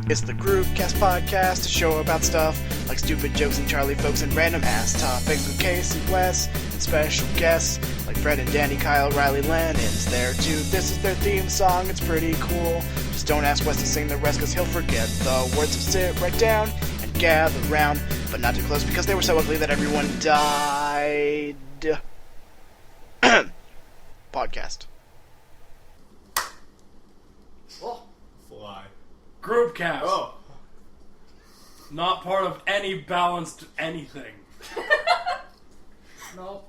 It's the Groupcast podcast, a show about stuff like stupid jokes and Charlie folks and random ass topics with Casey, Wes, and special guests like Fred and Danny, Kyle, Riley, Lennon's there too. This is their theme song, it's pretty cool. Just don't ask Wes to sing the rest cause he'll forget the words, so sit right down and gather round, but not too close because they were so ugly that everyone died. Podcast. Oh, fly. Groupcast. Oh. Not part of any balanced anything. No.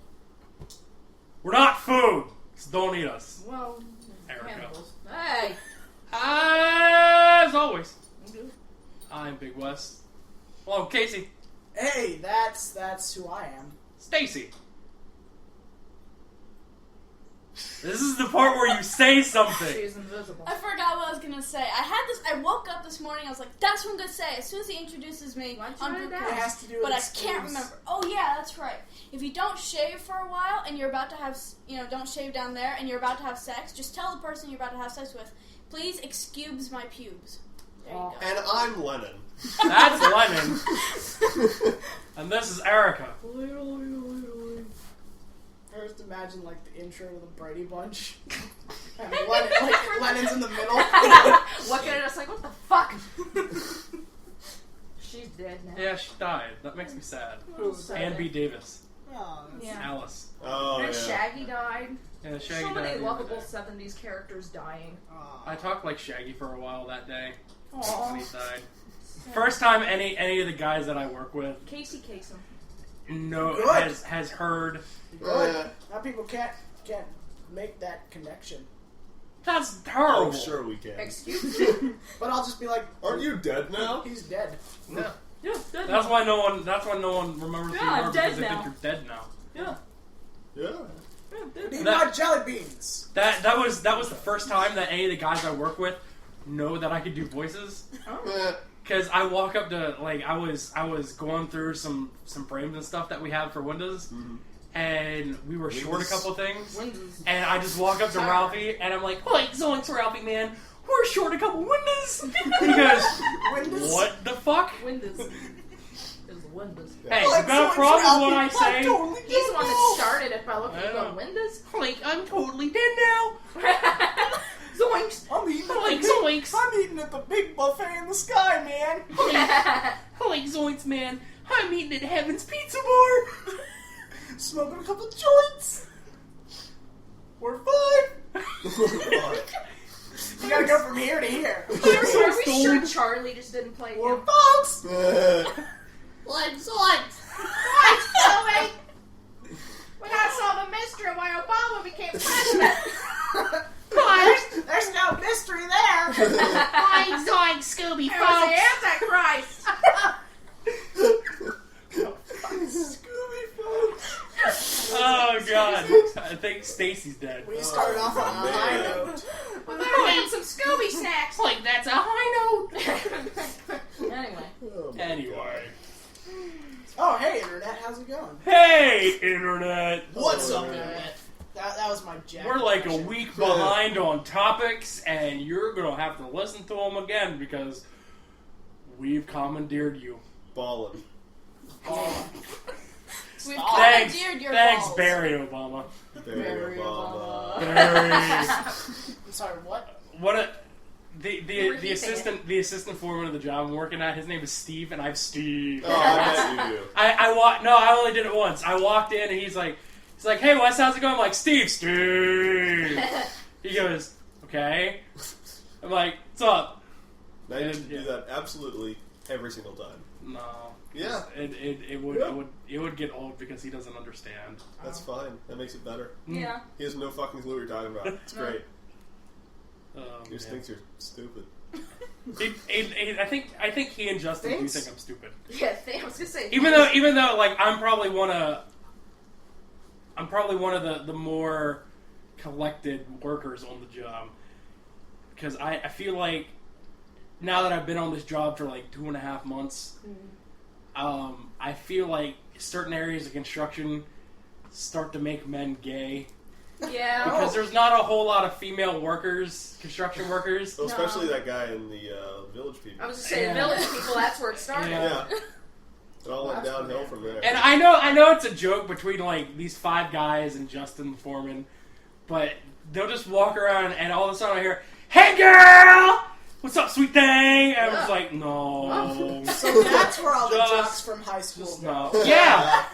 We're not food, so don't eat us. Well, Erica. cannibals. Hey. As always, I'm Big Wes. Hello, Casey. Hey, that's who I am. Stacy. This is the part where you say something. She's invisible. I forgot what I was gonna say. I woke up this morning, I was like, that's what I'm gonna say. As soon as he introduces me on It Groupcast. has to do with But I excuse. can't remember. Oh yeah, that's right. If you don't shave for a while and you're about to have, don't shave down there and you're about to have sex, just tell the person you're about to have sex with, please excuse my pubes. There you go. And I'm Lennon. That's Lennon. And this is Erica. I just imagine like the intro to the Brady Bunch. And Lennon's in the middle. Looking at us like, what the fuck? She's dead now. Yeah, she died. That makes me sad. Who's Ann B. Davis. Oh, that's Yeah. Alice. Oh, And yeah. Shaggy died. Yeah, Shaggy So many died the other lovable day. 70s characters dying. I talked like Shaggy for a while that day when Aww. he died. First time any of the guys that I work with Casey Kasem. Good. has heard. Good. Now people can't make that connection. That's terrible. Oh, sure we can. Excuse me? But I'll just be like, Aren't you dead now? he's dead. Yeah. Yeah, dead That's now. why no one remembers Yeah, who you are I'm because dead they now. think you're dead now. Yeah. Yeah. Yeah, dead. Need That- my jelly beans. That was the first time that any of the guys I work with know that I could do voices. Eh. Because I walk up to, like, I was going through some frames and stuff that we had for Windows, and we were short a Windows? couple things, Windows. and I just walk up to Ralphie, and I'm like, "Like, zoinks, Ralphie, man, we're short a couple windows." He goes, Windows. "What the fuck?" Windows. Is Windows. Hey, Like, you got a zoinks, problem with what I Ralphie, say? totally He's the one that know. started it by looking I at know. the Windows. Like, I'm totally dead now. Zoinks! I'm eating, Like, zoinks. I'm eating at the big buffet in the sky, man. Like, zoinks, man, I'm eating at Heaven's Pizza Bar. Smoking a couple joints. We're fine. You gotta go from here to here. Are we sure Charlie just didn't play We're him? folks. Like zoinks! Zoinks, Zoe! When I saw the mystery why Obama became president. There's no mystery there. Like, zoinks, Scooby, It was the Antichrist. Scooby folks. Oh god, I think Stacy's dead. We started off on a man. high note. Well, they're getting some Scooby snacks. Like, that's a high note. Anyway. Oh, my Anyway. Oh, hey, Internet, how's it going? Hey, Internet! What's up, Oh, Internet? That was my jack. We're like a impression. week behind on topics, and you're gonna have to listen to them again because we've commandeered you. Ballin'. We've Thanks, commandeered your thanks, balls. Barry Obama. Barry Obama. Barry. I'm sorry, what? What a the Repeating assistant foreman of the job I'm working at. His name is Steve, and I'm Steve. Oh, I bet you do. I only did it once. I walked in, and he's like, "Hey, Wes, how's it going?" I'm like, Steve. He goes, "Okay." I'm like, "What's up?" Now you have to Yeah. do that absolutely every single time. No. Yeah. It would get old because he doesn't understand. That's fine. That makes it better. Yeah. He has no fucking clue what you're talking about. It's No. great. Oh, He just man. thinks you're stupid. I think he and Justin Thanks. do think I'm stupid. Yeah, I was gonna say. Even though like I'm probably one of the more collected workers on the job, because I feel like now that I've been on this job for like 2.5 months, I feel like certain areas of construction start to make men gay, Yeah. Because there's not a whole lot of female workers, construction workers. So especially that guy in the Village People. I was just saying, Yeah. village people, that's where it started. Yeah. It all went downhill from there. And I know it's a joke between like these 5 guys and Justin Foreman, but they'll just walk around and all of a sudden I hear, "Hey girl, what's up, sweet thing?" And I was like, no. So that's where all the Just- jocks from high school Just go. no. Yeah.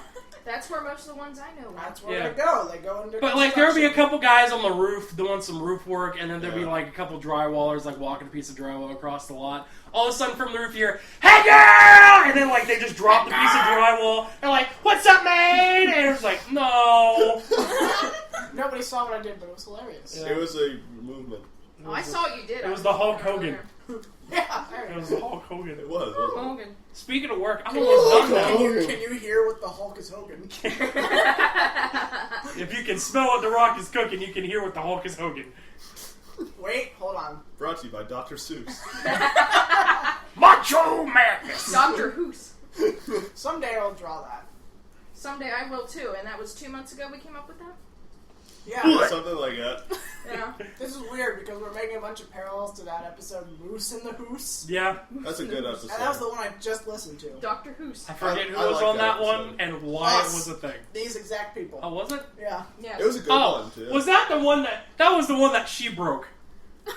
That's where most of the ones I know went. That's where Yeah. they go. They go into But like there'll be a construction. couple guys on the roof doing some roof work, and then there'll be Yeah. like a couple drywallers like walking a piece of drywall across the lot. All of a sudden from the roof you hear, "Hey girl!" And then like they just drop the piece of drywall. They're like, "What's up, man?" And it was like, no. Nobody saw what I did, but it was hilarious. Yeah. It was a movement. Oh, I saw what you did. It was the Hulk Hogan. Yeah. It was the Hulk Hogan. It was. Hulk Wasn't Hogan. Speaking of work, I'm Can almost done you, now. can you hear what the Hulk is Hogan? If you can smell what the Rock is cooking, you can hear what the Hulk is Hogan. Wait, hold on. it? Brought to you by Dr. Seuss. Macho Madness! Dr. Hoos. Someday I'll draw that. Someday I will too, and that was 2 months ago we came up with that? Yeah. Something like that. Yeah. This is weird because we're making a bunch of parallels to that episode Moose in the Hoose. Yeah, That's a good episode. And that was the one I just listened to. Dr. Hoos. I forget who I was like on that that one episode. and why Us. it was a thing. These exact people. Oh, was it? Yeah. Yeah. It was a good Oh, one, too. was that the one that was the one that she broke?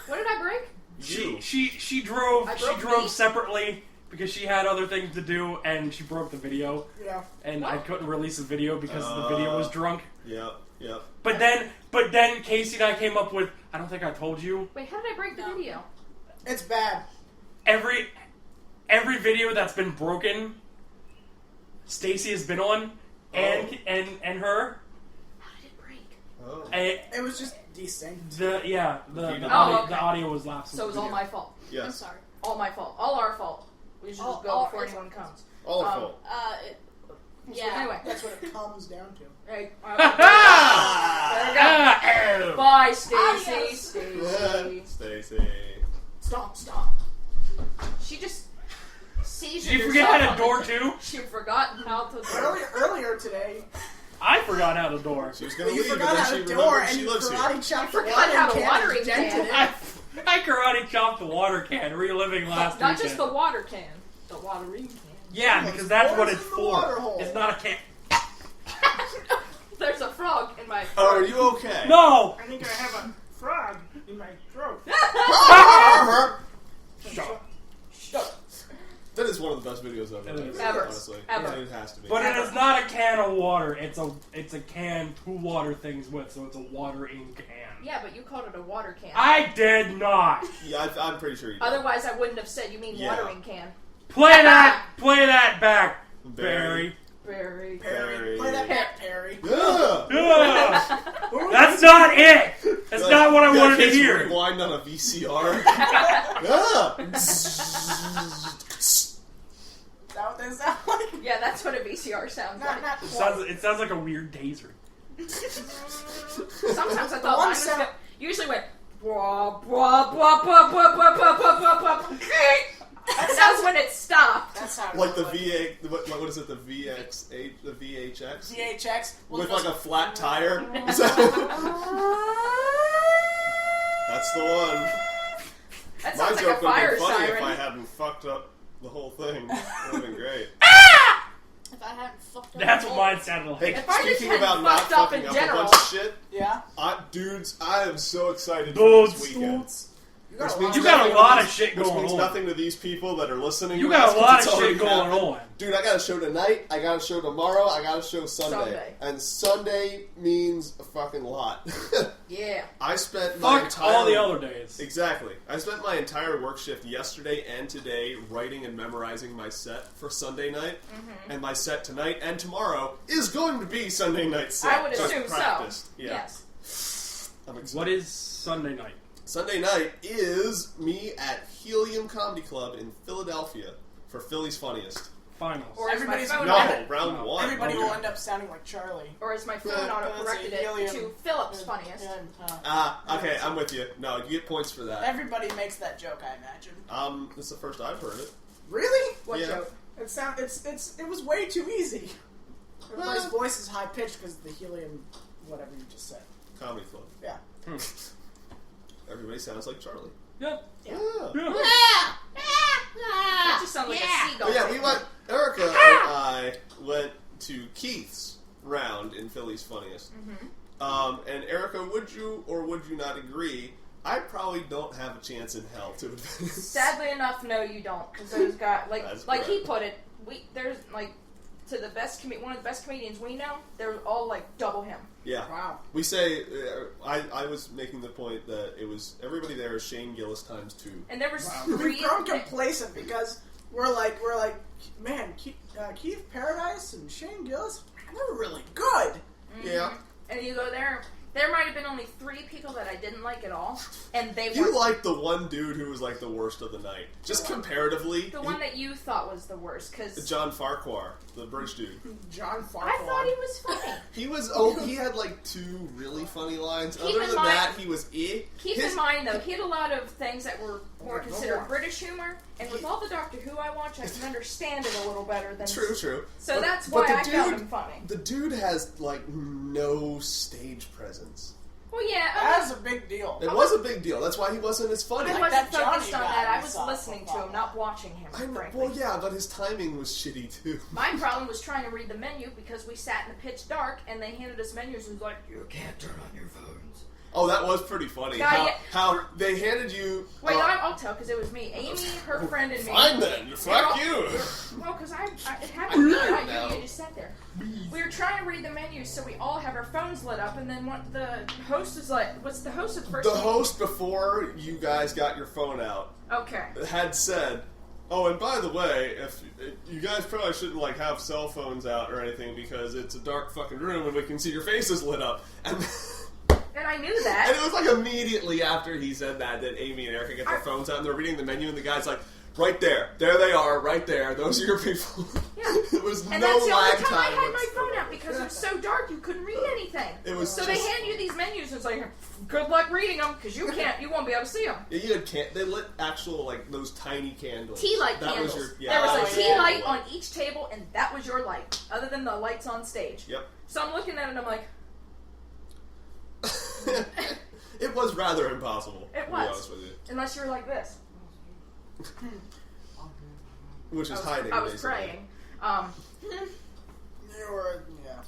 What did I break? You. She drove I broke me? separately because she had other things to do and she broke the video Yeah. and I Oh. couldn't release the video because the video was drunk. Yep, yep. But then Casey and I came up with, I don't think I told you, Wait, how did I break the video? It's bad. every video that's been broken, Stacy has been on, and her. How did it break? Oh. It was just desynced. The okay. audio was lapsed. So it was all my fault. I'm Yes. sorry. All my fault. All our fault. We should just go All- before it's- anyone comes. All our fault. Yeah. Anyway. That's what it comes down to. Hey, Ah! bye, Stacy. Adios. Stacy. Stacy. Stop. She just sees Did you forget how to door too? She forgot how to door. Earlier today, I forgot how to door. She was going to you leave, forgot and then how she to door remembered and she you lives here. karate chopped the forgot how to watering watering can and can. dented it. I karate chopped the water can, reliving last Not weekend. just the water can. The watering can. Yeah, because that's what it's Pours in the water for. hole. It's not a can. There's a frog in my Oh, are throat. you okay? No! I think I have a frog in my throat. That is one of the best videos I've ever It is. seen, Ever. honestly. Ever. It has to be. But it is not a can of water. It's a can to water things with, so it's a watering can. Yeah, but you called it a water can. I did not. Yeah, I'm pretty sure you did. Otherwise, I wouldn't have said you mean Yeah. watering can. Play that back, Barry. Very. Perry. Play that back, Perry. Yeah! Ugh. That's not it. That's not what I wanted to kids hear. Rewind on a VCR. Yeah! Is that what they sound like? Yeah, that's what a VCR sounds like. Not It sounds like a weird taser. Sometimes I The thought one mine was sound- usually went blah blah blah blah blah blah blah blah blah blah. That's when it stopped. That's how Like the what is it? The VXH, the VHX, VHX with like a flat tire. Is that- That's the one. That My sounds like a joke would fire have been funny if I siren. hadn't fucked up the whole thing. That would have been great. If I hadn't fucked up. That's what mine sounded like. Hey, If I just speaking hadn't about not fucked up fucking in up general. a bunch of shit, Yeah. dudes, I am so excited for this weekend. You got a lot of shit Which going means on. nothing to these people that are listening. You to got us, a lot 'cause of it's already shit going happened. on. Dude, I got a show tonight, I got a show tomorrow, I got a show Sunday. And Sunday means a fucking lot. Yeah. I spent my Fuck entire... all the other days. Exactly. I spent my entire work shift yesterday and today writing and memorizing my set for Sunday night. And my set tonight and tomorrow is going to be Sunday night set. I would Just assume practiced. so. Yeah. Yes. I'm excited. What is Sunday night? Sunday night is me at Helium Comedy Club in Philadelphia for Philly's Funniest. Finals. Or is my Everybody's phone No, auto, round No. one. Everybody Okay. will end up sounding like Charlie. or is my phone Yeah, auto that's corrected a it helium. to Philip's funniest? Okay, I'm with you. No, you get points for that. Everybody makes that joke, I imagine. This is the first I've heard it. Really? What Yeah. joke? It was way too easy. Everybody's voice is high pitched because of the helium, whatever you just said. Comedy Club. Yeah. Everybody sounds like Charlie. Yep. Yeah. That just sounds like a seagull. But yeah, we went. Erica and I went to Keith's round in Philly's Funniest. And Erica, would you or would you not agree? I probably don't have a chance in hell to advance. Sadly enough, no, you don't, because those guys, That's like he correct. put it, there's like to the best one of the best comedians we know. They're all like double him. Yeah. Wow. We say, I was making the point that it was, everybody there is Shane Gillis times 2. And there was We've three. grown complacent because we're like, man, Keith Paradise and Shane Gillis, they're really good. Yeah. And you go there. There might have been only 3 people that I didn't like at all, and they You were like the one dude who was like the worst of the night. Just comparatively. the one that you thought was the worst. Because John Farquhar, the British dude. John Farquhar. I thought he was funny. He was, he had like 2 really funny lines. Keep Other in than mind- that, he was Keep in mind, though, he had a lot of things that were more considered British humor, and with all the Doctor Who I watch, I can understand it a little better than... True. So But- that's but why the I found dude- him funny. The dude has like no stage presence. Well, yeah, That's a big deal. It was a big deal. That's why he wasn't as funny. I like wasn't that focused Johnny on guy that. I we was saw listening to from him, not watching him, I know, frankly. well, yeah, but his timing was shitty too. My problem was trying to read the menu because we sat in the pitch dark, and they handed us menus and was like, you can't turn on your phones. Oh, that was pretty funny. Yeah, How they handed you. Wait, I'll tell, because it was me. Amy, her friend, and me. Fine then, fuck you. Well, because it happened to me. I No. knew you just sat there. We were trying to read the menus, so we all have our phones lit up, and then what the host is like, what's the host of the first The meeting? host, before you guys got your phone out, Okay. had said, "Oh, and by the way, if you guys probably shouldn't like have cell phones out or anything because it's a dark fucking room and we can see your faces lit up." And I knew that. And it was like immediately after he said that Amy and Erica get their phones out and they're reading the menu and the guy's like, "Right there, there they are, right there. Those are your people." Yeah. It was And no that's the only lag time I time. had my phone out because it was so dark you couldn't read anything. It was so just- they hand you these menus and it's like, good luck reading them because you won't be able to see them. Yeah, you had they lit actual like those tiny candles. Tea light That candles. was your, yeah, there that was a tea your light on each table and that was your light, other than the lights on stage. Yep. So I'm looking at it and I'm like, It was rather impossible. It To was. be honest with you. unless you were like this. Which is hiding. I was basically. praying.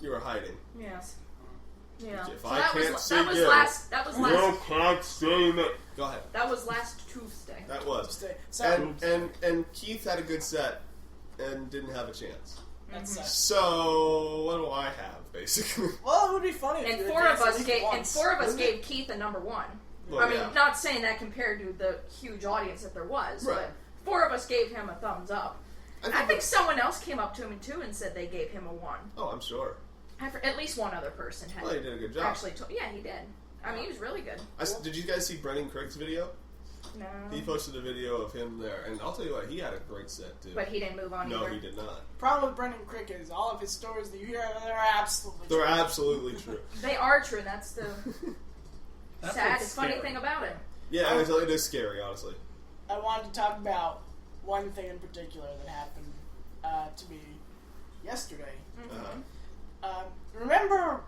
You were hiding. Yes. Yeah. If So I that can't was see that was you, last. That was last. can't see me. Go ahead. That was last Tuesday. That was. So, And Keith had a good set and didn't have a chance. that's So what do I have, basically? well, it would be funny. And if you four of advanced at us least gave once. gave Keith a number 1. Well, I mean, yeah. not saying that compared to the huge audience that there was, Right. but 4 of us gave him a thumbs up. I think someone else came up to him too and said they gave him a 1. Oh, I'm sure. At least one other person had Well, he did a good job. actually. Yeah, he did. I mean, he was really good. Did you guys see Brendan Craig's video? No, He posted a video of him there, and I'll tell you what, he had a great set too. but he didn't move on No, either. he did not. Problem with Brendan Crick is all of his stories that you hear, they're absolutely They're true. absolutely true. They are true. That's the That's sad, what's funny scary. thing about it. Yeah, it is scary, honestly. I wanted to talk about one thing in particular that happened to me yesterday. Remember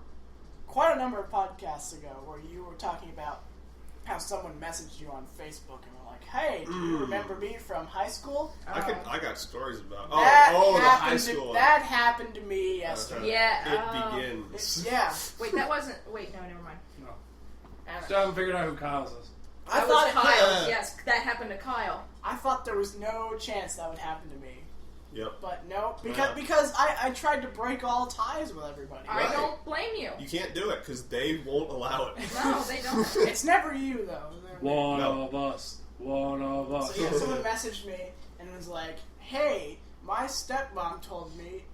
quite a number of podcasts ago where you were talking about how someone messaged you on Facebook and were like, "Hey, do you remember me from high school?" I got stories about. That The high happened school. one. that happened to me yesterday. Yeah. It begins. Yeah. Wait, that wasn't. Wait, no, never mind. Still haven't figured out who Kyle's is. I That thought was Kyle. Yeah. Yes, that happened to Kyle. I thought there was no chance that would happen to me. Yep. But no, Yeah. because I tried to break all ties with everybody. Right. I don't blame you. You can't do it because they won't allow it. No, they don't. It's never you though. One No. of us. One of us. So yeah, someone messaged me and was like, "Hey, my stepmom told me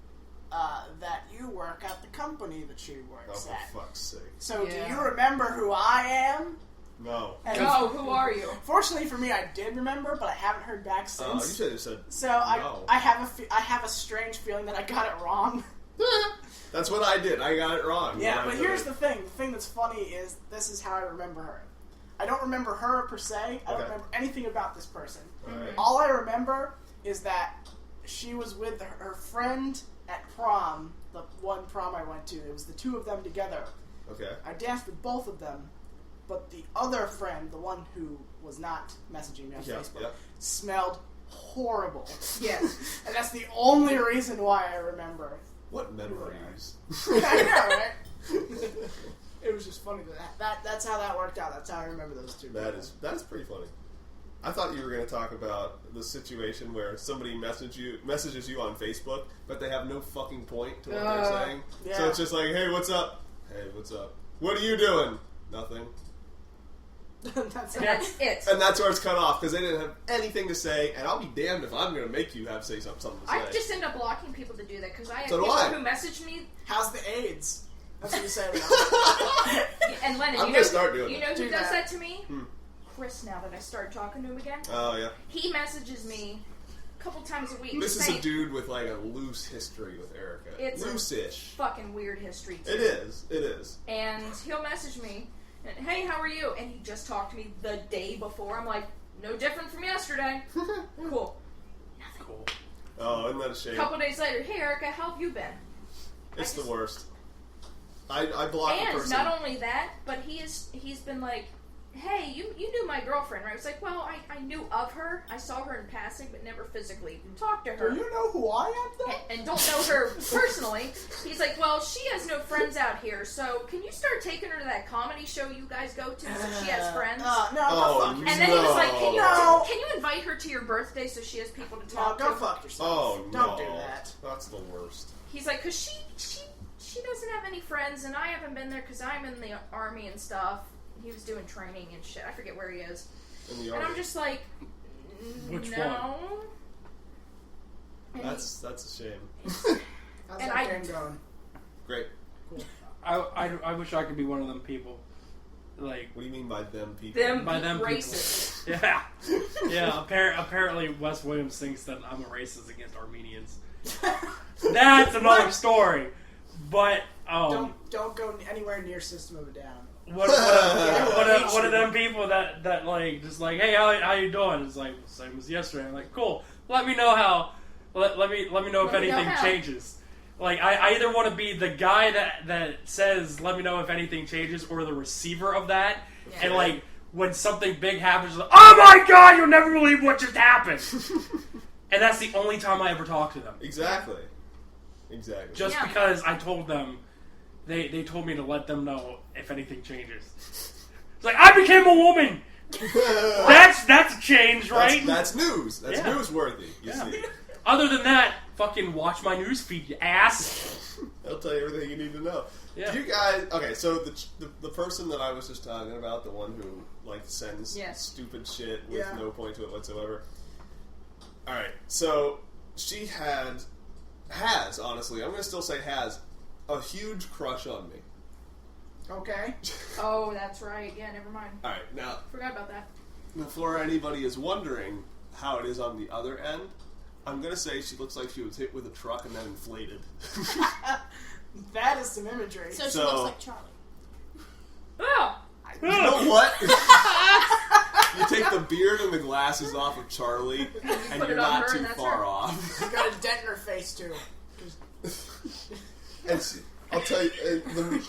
that you work at the company that she Oh, works for at. fuck's sake. So Yeah. do you remember who I am?" No. And No, who are you? fortunately for me, I did remember, but I haven't heard back Oh, you since. should have said. So no. I have a strange feeling that I got it wrong. That's what I did. I got it wrong. Yeah, When I but did here's it. the thing. The thing that's funny is this is how I remember her. I don't remember her per se. I don't Okay. remember anything about this person. Alright. All I remember is that she was with her friend at prom, the one prom I went to. It was the two of them together. Okay. I danced with both of them, but the other friend, the one who was not messaging me on Facebook, smelled horrible. Yes. And that's the only reason why I remember. What memories? I know, right? It was just funny that's how that worked out. That's how I remember those two. That is pretty funny. I thought you were going to talk about the situation where somebody messages you on Facebook, but they have no fucking point to what they're saying. Yeah. So it's just like, hey, what's up? Hey, what's up? What are you doing? Nothing. That's it. And that's where it's cut off because they didn't have anything to say. And I'll be damned if I'm going to make you say something to say. I just end up blocking people to do that because I have So do people I. who message me. How's the AIDS? That's what you say. And Lennon, I'm you gonna know, start doing you that. know who Do does that. that to me? Chris. Now that I started talking to him again, Oh, yeah. he messages me a couple times a week. This is saying, a dude with like a loose history with Erica. It's loose-ish. fucking weird history. Too. It is. And he'll message me, and, hey, how are you? And he just talked to me the day before. I'm like, no different from yesterday. Cool. Nothing. Cool. Oh, isn't that a shame? A couple days later, hey Erica, how have you been? It's the worst. I blocked the And person. not only that, but he's been like, hey, you knew my girlfriend, right? It's like, well, I knew of her. I saw her in passing, but never physically talked to her. Do you know who I am, though? And don't know her personally. He's like, well, she has no friends out here, so can you start taking her to that comedy show you guys go to so she has friends? No, Oh, go fuck yourself. And then he was like, No. can you invite her to your birthday so she has people to No, talk go to? fuck yourself. Oh, Don't no. do that. That's the worst. He's like, because she doesn't have any friends, and I haven't been there because I'm in the army and stuff. He was doing training and shit. I forget where he is. In the And I'm army. just like, Which no. And That's a shame. How's And that I- game going? Great. I wish I could be one of them people. Like, What do you mean by them people? them by them people. racist. yeah. Yeah, apparently Wes Williams thinks that I'm a racist against Armenians. That's another story. But, Don't go anywhere near System of a Down. What are them people that like just like, hey, how you doing? It's like same as yesterday. I'm like, cool. Let me know how. Let me know if Let me know anything how. changes. Like I either want to be the guy that says let me know if anything changes, or the receiver of that. Yeah. And like when something big happens, like, oh my god, you'll never believe what just happened. And that's the only time I ever talk to them. Exactly. Just Yeah. because I told them, they told me to let them know if anything changes. It's like, I became a woman! That's a change, right? That's news. That's Yeah. newsworthy, you Yeah. see. Other than that, fucking watch my newsfeed, you ass! I'll tell you everything you need to know. Yeah. Do you guys... Okay, so the person that I was just talking about, the one who, like, sends Yes. stupid shit with Yeah. no point to it whatsoever. Alright, so she has, honestly, I'm going to still say has, a huge crush on me. Okay. Oh, that's right. Yeah, never mind. Alright, now, Forgot about that. before anybody is wondering how it is on the other end, I'm going to say she looks like she was hit with a truck and then inflated. That is some imagery. So she So- looks like Charlie. Oh! You know what? You take the beard and the glasses off of Charlie, and put you're it on not her, too and that's far her. off. She's got a dent in her face, too. And I'll tell you,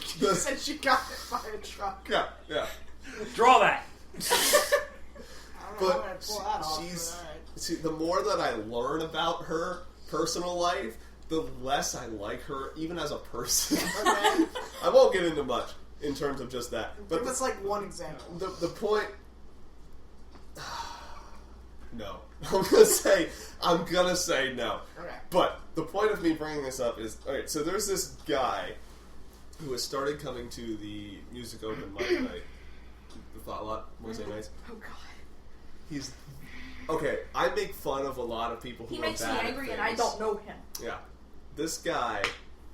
She said she got hit by a truck. yeah. Draw that! I don't know how I'm But going to pull that off, she's but alright. see, the more that I learn about her personal life, the less I like her, even as a person. Okay. I won't get into much in terms of just that, but Give us, like, one example. the point. No, I'm gonna say no. Okay. But the point of me bringing this up is, alright, so there's this guy who has started coming to the music open mic night, the Thought Lot Wednesday nights. Oh, God. He's okay. I make fun of a lot of people who He are makes me bad at angry, and I things. don't know him. Yeah, this guy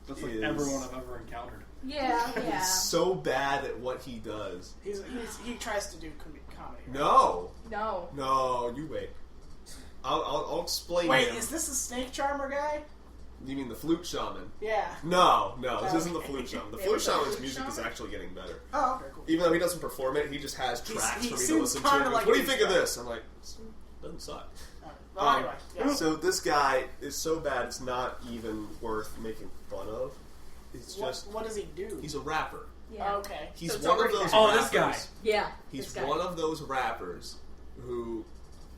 That's like is everyone I've ever encountered. Yeah, yeah. so bad at what he does. He tries to do comedy. Right? No, No. you wait. I'll explain. Wait, him. is this a snake charmer guy? You mean the flute shaman? Yeah. No, this Oh, isn't the okay. flute shaman. The Yeah, flute was that shaman's flute music is shaman? actually getting better. Oh, okay, cool. Even though he doesn't perform it, he just has tracks he for me to seems listen to. kinda He goes, like what do you he's think of right. this? I'm like, doesn't suck. Well, anyway, yeah. So this guy is so bad, it's not even worth making fun of. It's just What does he do? he's a rapper. Yeah. Okay. He's So it's one of already those bad. Oh, rappers. this guy. Yeah. He's this guy. one of those rappers who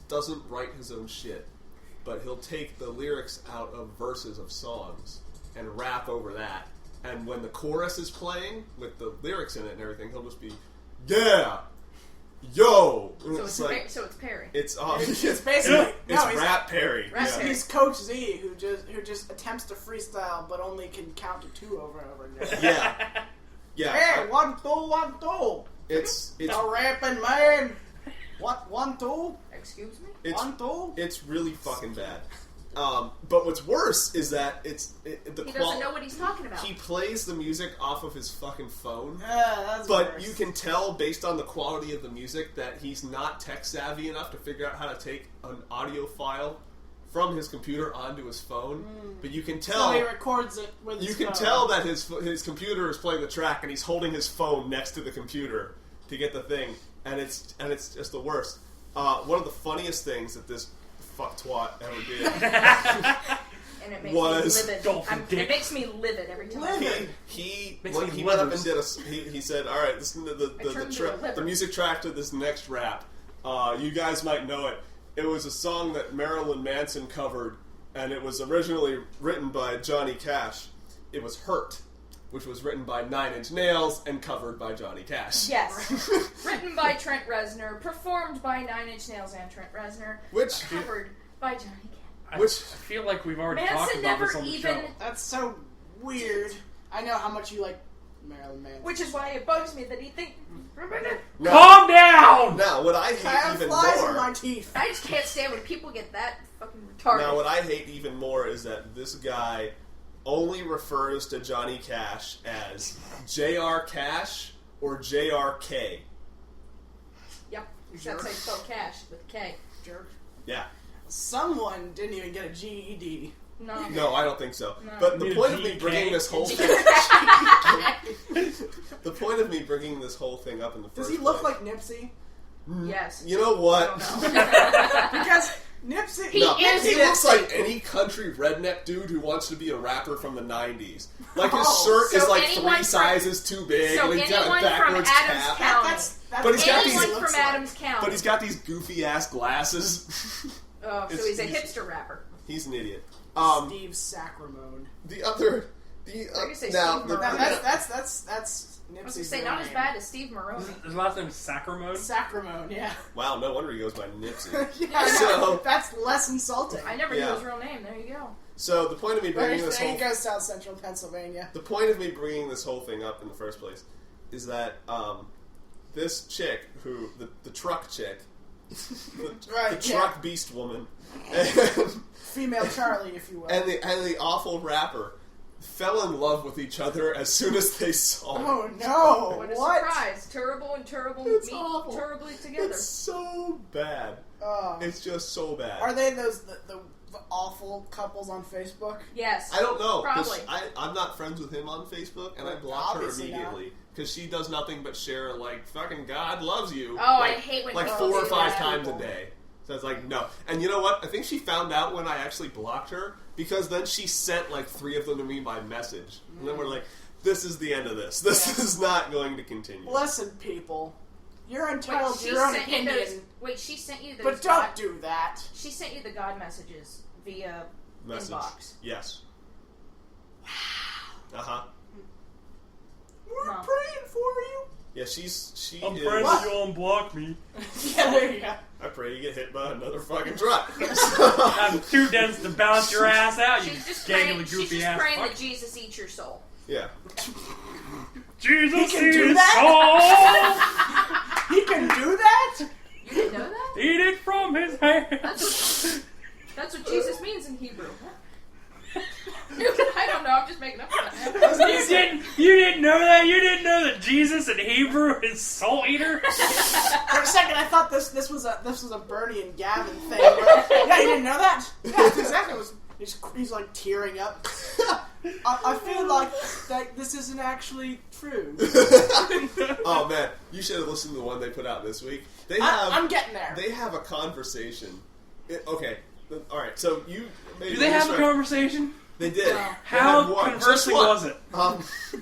doesn't write his own shit, but he'll take the lyrics out of verses of songs and rap over that. And when the chorus is playing with the lyrics in it and everything, he'll just be, yeah, yo. And So it's Perry. it's It's basically it's he's, Rap Perry. Rap Yeah. Perry. he's Coach Z who just attempts to freestyle but only can count to 2 over and over again. Yeah, yeah. Hey, 1, 2, 1, 2. It's The rapping man. What 1, 2? Excuse me? it's 1, 2? it's really fucking bad. But what's worse is that the He doesn't know what he's talking about. He plays the music off of his fucking phone. That's But worse. you can tell based on the quality of the music that he's not tech savvy enough to figure out how to take an audio file from his computer onto his phone. But you can So tell he records it with his you can phone. tell that his computer is playing the track and he's holding his phone next to the computer to get the thing, and it's just the worst. One of the funniest things that this fuck twat ever did. And it makes was me livid. Dolphin dick. It makes me livid every time. Livid. He Makes when me he went up livers. and did he said, all right, listen to I turned into a liver. the music track to this next rap. You guys might know it. It was a song that Marilyn Manson covered, and it was originally written by Johnny Cash. It was Hurt, which was written by 9 Inch Nails and covered by Johnny Cash. Yes. Written by Trent Reznor, performed by 9 Inch Nails and Trent Reznor, Which covered by Johnny Cash. I Which- feel like we've already Manson talked about never this on the even- show. That's so weird. I know how much you like Marilyn Manson. Which is why it bugs me that he thinks. Calm down! Now, what I I hate have even flies more. in my teeth. I just can't stand when people get that fucking retarded. Now, what I hate even more is that this guy only refers to Johnny Cash as J.R. Cash or J.R.K. Yep. That's how you spell cash with a K. Jerk. Yeah. Someone didn't even get a GED. No. No, I don't think so. No. But the You point of me GK? bringing this whole thing, the point of me bringing this whole thing up in the first Does he look place- like Nipsey? Yes. You know I what? don't know. Because Nipsey... He No, is he looks Nipsey. like any country redneck dude who wants to be a rapper from the 90s. Like his Oh, shirt is so like anyone 3 sizes too big, so and he's got anyone a from backwards Adams cap. County. That's But he's got Anyone these- from Adams County. But he's got these goofy ass glasses. Oh, so it's- he's a he's- hipster rapper. He's an idiot. Steve Sacramone. The other, gonna say now Steve the, Marone. Now, that's I was Nipsey's going to say, real not as name. bad as Steve Maroney. His last name is Sacramone. Sacramone, yeah. wow, no wonder he goes by Nipsey. Yeah, So- that's less insulting. I never Yeah. knew his real name. There you go. So the point of me bringing this There whole you go, South Central Pennsylvania. the point of me bringing this whole thing up in the first place is that this chick who the truck chick, Right, the yeah. truck beast woman, Female Charlie, if you will. and the awful rapper fell in love with each other as soon as they saw. Oh no! What a What? surprise. Terrible and terrible It's meet awful. terribly together. It's so bad. It's just so bad. Are they those the awful couples on Facebook? Yes. I don't know. 'Cause Probably. I'm not friends with him on Facebook, and I blocked her Obviously not. immediately because she does nothing but share like "fucking God loves you." Oh, like, I hate when like people 4 or do 5 that. times a day. So it's like no. And you know what? I think she found out when I actually blocked her because then she sent like 3 of them to me by message, and then we're like, "This is the end of this. This is not going to continue." Listen, people, you're Wait, entitled to she your own sent you those. opinion, Wait, she sent you those. but don't God, do that. She sent you the God messages via Message. inbox. Yes. Wow. Uh huh. We're No. praying for you. Yeah, she I'm is. praying that you unblock me. Yeah, there you go. I pray you get hit by another fucking truck. I'm too dense to bounce your ass out, you She's just gangly, praying. goofy She's just ass praying fuck. that Jesus eats your soul. Yeah. Jesus He can do is that? soul. He can do that? You didn't know that? Eat it from his hand. That's what Jesus means in Hebrew. I don't know. I'm just making up for that. You didn't know that? You didn't know that Jesus in Hebrew is soul eater? For a second, I thought this was a Bernie and Gavin thing. Yeah, you didn't know that? Yeah, that's exactly what it was. He's like tearing up. I feel like that this isn't actually true. Oh man, you should have listened to the one they put out this week. They have. I'm getting there. They have a conversation. Okay, all right. So you. Do they have a conversation? They did. Wow. They How had one. conversing Just one. was it?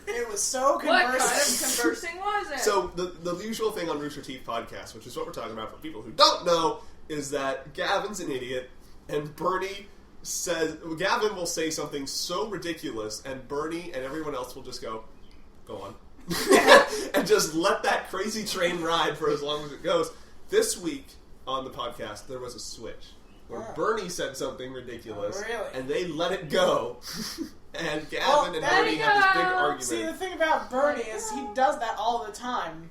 It was so What kind of conversing. conversing was it? So the usual thing on Rooster Teeth podcast, which is what we're talking about for people who don't know, is that Gavin's an idiot, and Bernie says Gavin will say something so ridiculous, and Bernie and everyone else will just go on, and just let that crazy train ride for as long as it goes. This week on the podcast, there was a switch where Bernie said something ridiculous, Oh, really? and they let it go. And Gavin Well, and let Bernie it have this big go. argument. See, the thing about Bernie is he does that all the time.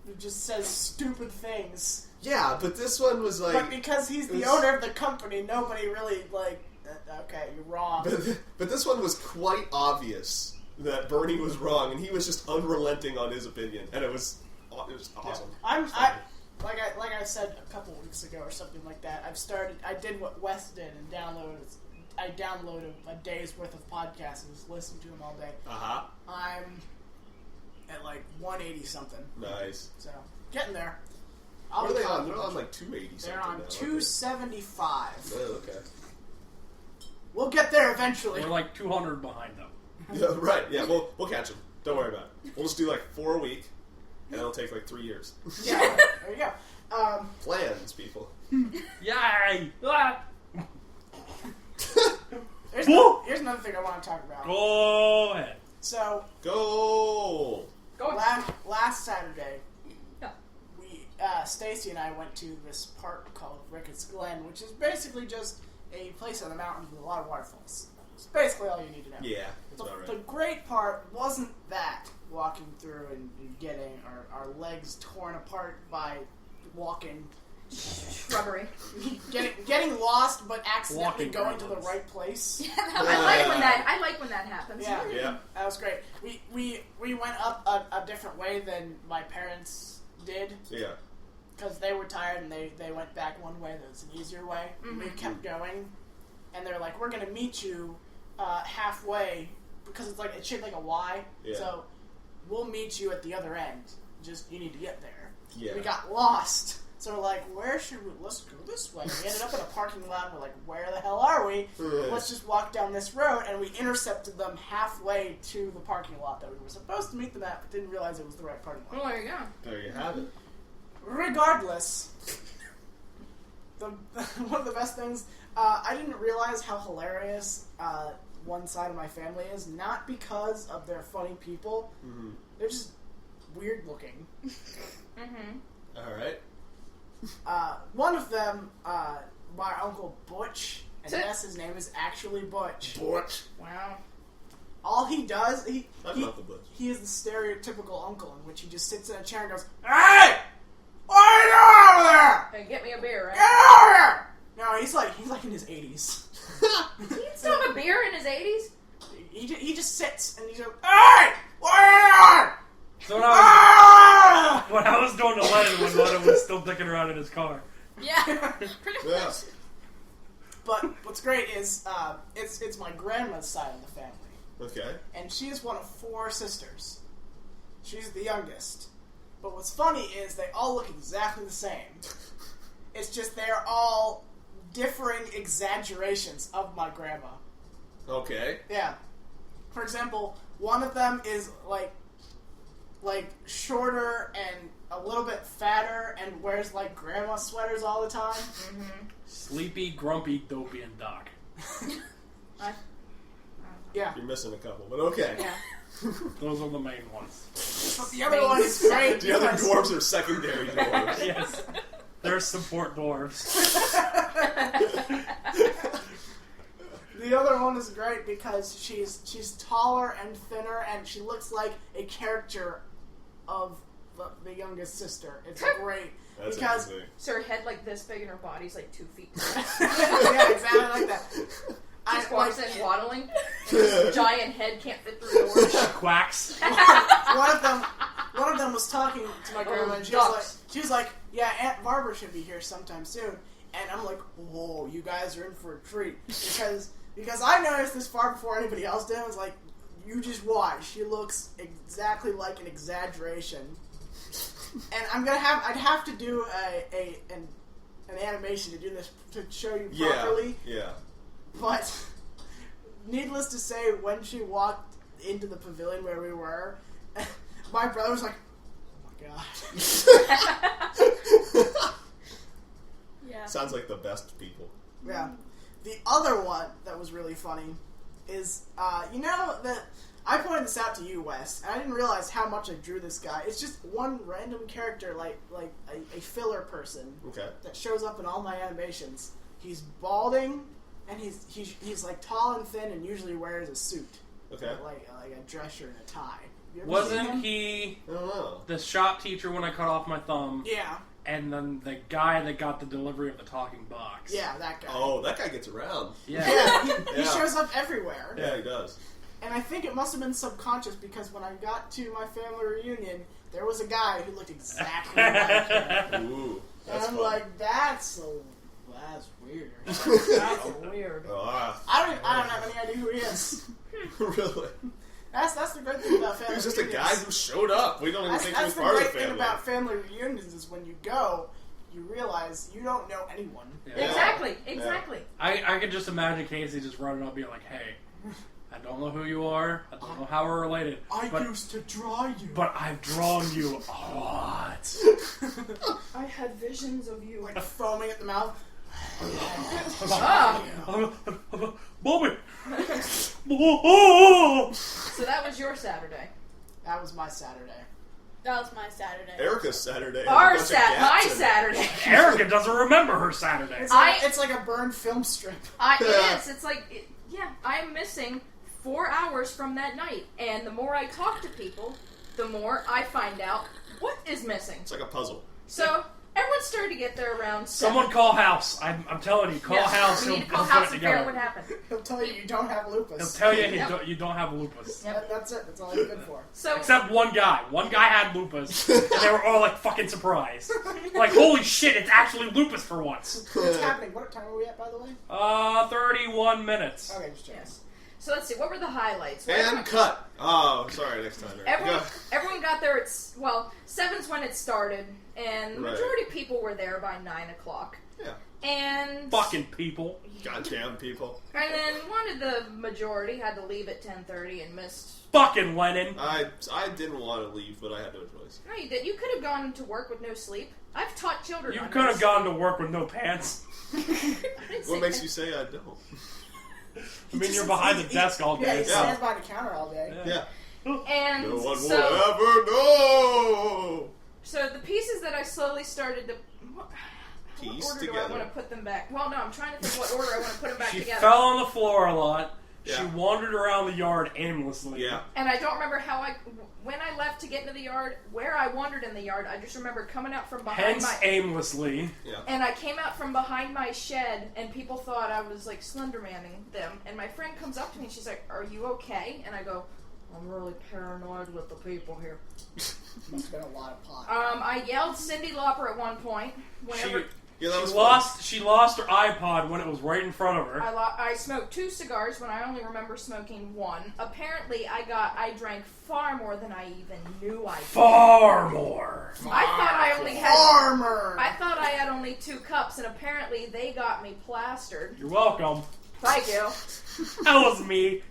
He just says stupid things. Yeah, but this one was like... But because he's the owner of the company, nobody really, okay, you're wrong. But this one was quite obvious that Bernie was wrong, and he was just unrelenting on his opinion, and it was awesome. Like I said a couple weeks ago or something like that, I did what Wes did and I downloaded a day's worth of podcasts and just listened to them all day. Uh-huh. I'm at 180 something. Nice. So, getting there. What are they on? They're on 280 something. They're on now, 275. Oh, okay. We'll get there eventually. We're 200 behind them. Yeah, right, yeah, we'll catch them. Don't worry about it. We'll just do 4 a week, and it'll take 3 years. Yeah, there you go. Plans, people. Yay! Ah! Here's another thing I want to talk about. Go ahead. So, Go! last Saturday, Yeah. Stacy and I went to this park called Ricketts Glen, which is basically just a place on the mountains with a lot of waterfalls. It's basically all you need to know. Yeah, that's about The right. great part wasn't that walking through and getting our legs torn apart by walking, Shrubbery. getting lost, but accidentally Walking going to the gremlins. right place. I like when that happens. Yeah. Yeah. That was great. We went up a different way than my parents did Yeah. because they were tired and they went back one way. That was an easier way. We kept going, and they're like, "We're gonna meet you halfway because it's shaped like a Y. Yeah. So we'll meet you at the other end. Just you need to get there." Yeah. We got lost. So we're like, where should we? Let's go this way. We ended up in a parking lot. We're like, where the hell are we? Let's just walk down this road. And we intercepted them halfway to the parking lot that we were supposed to meet them at, but didn't realize it was the right parking lot. Well, there you go. There you have it. Regardless, one of the best things, I didn't realize how hilarious one side of my family is. Not because of their funny people. Mm-hmm. They're just weird looking. All right. One of them, my Uncle Butch, and yes, his name is actually Butch. Butch. Wow. All he does, I'm Uncle Butch. he is the stereotypical uncle in which he just sits in a chair and goes, "Hey, what are you doing over there? Hey, get me a beer, Get right? over here!" No, he's like in his 80s. He still have a beer in his 80s? He just sits and he's like, "Hey, what are you doing?" So Ah! when I was going to Lennon was still dicking around in his car. Yeah, pretty much. Yeah. But what's great is it's my grandma's side of the family. Okay. And she is one of 4 sisters. She's the youngest. But what's funny is they all look exactly the same. It's just they're all differing exaggerations of my grandma. Okay. Yeah. For example, one of them is like shorter and a little bit fatter and wears grandma sweaters all the time. Sleepy, grumpy, dopey, and Doc. Yeah. You're missing a couple, but okay. Yeah. Those are the main ones. But the other one is great. The other because- dwarves are secondary dwarves. Yes. They're support dwarves. The other one is great because she's taller and thinner, and she looks like a character of the youngest sister. It's great. That's because interesting. So her head like this big and her body's 2 feet. yeah, exactly like that. Just walks in waddling. This giant head can't fit through the door. Quacks. One of them was talking to my grandma, and she was like, "Yeah, Aunt Barbara should be here sometime soon." And I'm like, "Whoa, you guys are in for a treat," because I noticed this far before anybody else did. I was like, "You just watch. She looks exactly like an exaggeration." And I'd have to do an animation to do this to show you properly. Yeah. But needless to say, when she walked into the pavilion where we were, my brother was like, "Oh my god." Yeah. Sounds like the best people. Yeah. The other one that was really funny is, you know that I pointed this out to you, Wes, and I didn't realize how much I drew this guy. It's just one random character, like a filler person that shows up in all my animations. He's balding, and he's like tall and thin, and usually wears a suit, like a dress shirt and a tie. You ever seen him? Wasn't he I don't know. the shop teacher when I cut off my thumb? Yeah. And then the guy that got the delivery of the talking box. Yeah, that guy. Oh, that guy gets around. Yeah. Yeah, he Yeah. shows up everywhere. Yeah, he does. And I think it must have been subconscious because when I got to my family reunion, there was a guy who looked exactly like him. Ooh, And that's I'm fun. like, that's weird. That's weird. I don't have any idea who he is. Really? That's the great thing about family He was just a reunions. guy who showed up. We don't even think he was That's the part of great the thing family. about family reunions is when you go, you realize you don't know anyone. Yeah. Exactly. I could just imagine Casey just running up being like, "Hey, I don't know who you are. I don't know how we're related. But used to draw you. but I've drawn you a lot." I had visions of you. Like foaming at the mouth. Bobby! So that was your Saturday. That was my Saturday. That was my Saturday. Erica's Saturday. My has a bunch of gaps in it. Saturday. Erica doesn't remember her Saturday. It's like a burned film strip. It is. It's like, I'm missing 4 hours from that night. And the more I talk to people, the more I find out what is missing. It's like a puzzle. So, everyone started to get there around 7. Someone call House. I'm telling you, call House. We He'll need to call put House it and figure out what together. happened. He'll tell you don't have He'll lupus. tell you Yep. you don't have lupus. Yep. That's it. That's all he's good for. So, Except one guy. One guy had lupus, and they were all like fucking surprised. Like, holy shit, it's actually lupus for once. What's happening? What time are we at, by the way? 31 minutes. Okay, just checking. yes. So let's see, what were the highlights? And cut. Oh, sorry. Next time. Erica. Everyone got there at, 7's when it started, and the Right. majority of people were there by 9 o'clock. Yeah. And Fucking people. Goddamn people. And then one of the majority had to leave at 10:30 and missed. Fucking Lennon. I didn't want to leave, but I had no choice. No, you did. You could have gone to work with no sleep. I've taught children. You on could have this. gone to work with no pants. I didn't say What makes that. you say I don't? I mean, you're behind the desk all Yeah, day. he so. stands by the counter all day. Yeah. And No one so, will ever know. so the pieces that I slowly started to. What Piece order do I together. want to put them back? Well, no, I'm trying to think what order I want to put them back She together. fell on the floor a lot. She Yeah. wandered around the yard aimlessly. Yeah. And I don't remember when I left to get into the yard, where I wandered in the yard. I just remember coming out from behind Hence my. aimlessly. And I came out from behind my shed, and people thought I was like Slendermaning them. And my friend comes up to me, and she's like, "Are you okay?" And I go, "I'm really paranoid with the people here." Must have been a lot of pot. I yelled Cyndi Lauper at one point. Whenever Yeah, that was She lost her iPod when it was right in front of her. I smoked 2 cigars when I only remember smoking 1. Apparently, I drank far more than I even knew I did. Far more. I thought I only had. Farmer! I thought I had only 2 cups, and apparently they got me plastered. You're welcome. Thank you. That was me.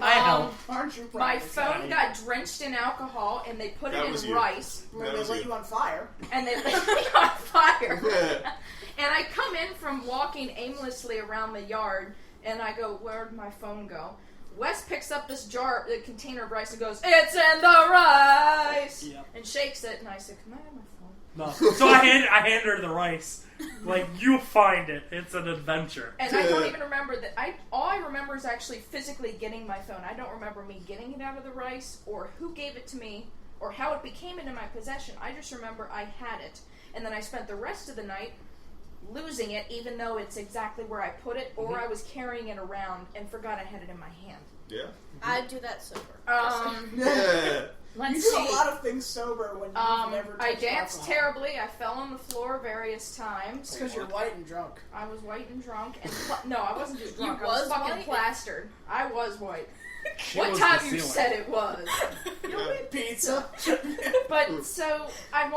I helped. Aren't you proud? My phone got drenched in alcohol, and they put That it was in you. rice, When That they was lit you. you on fire. and they lit me on fire. Yeah. And I come in from walking aimlessly around the yard, and I go, "Where'd my phone go?" Wes picks up this the container of rice, and goes, "It's in the rice!" Yep. And shakes it, and I said, "Can I have my phone?" No. So I handed her the rice. Like, you find it. It's an adventure. And I don't even remember that. All I remember is actually physically getting my phone. I don't remember me getting it out of the rice, or who gave it to me, or how it became into my possession. I just remember I had it, and then I spent the rest of the night losing it, even though it's exactly where I put it, or I was carrying it around and forgot I had it in my hand. Yeah. I do that sober. Yeah. Let's You see. do a lot of things sober when you've never I touched danced alcohol. terribly. I fell on the floor various times. It's because you're white and drunk. I was white and drunk, and no, I wasn't just drunk. You I was was fucking white? plastered. I was white. what was time the you ceiling. said it was. You'll eat pizza. But so I've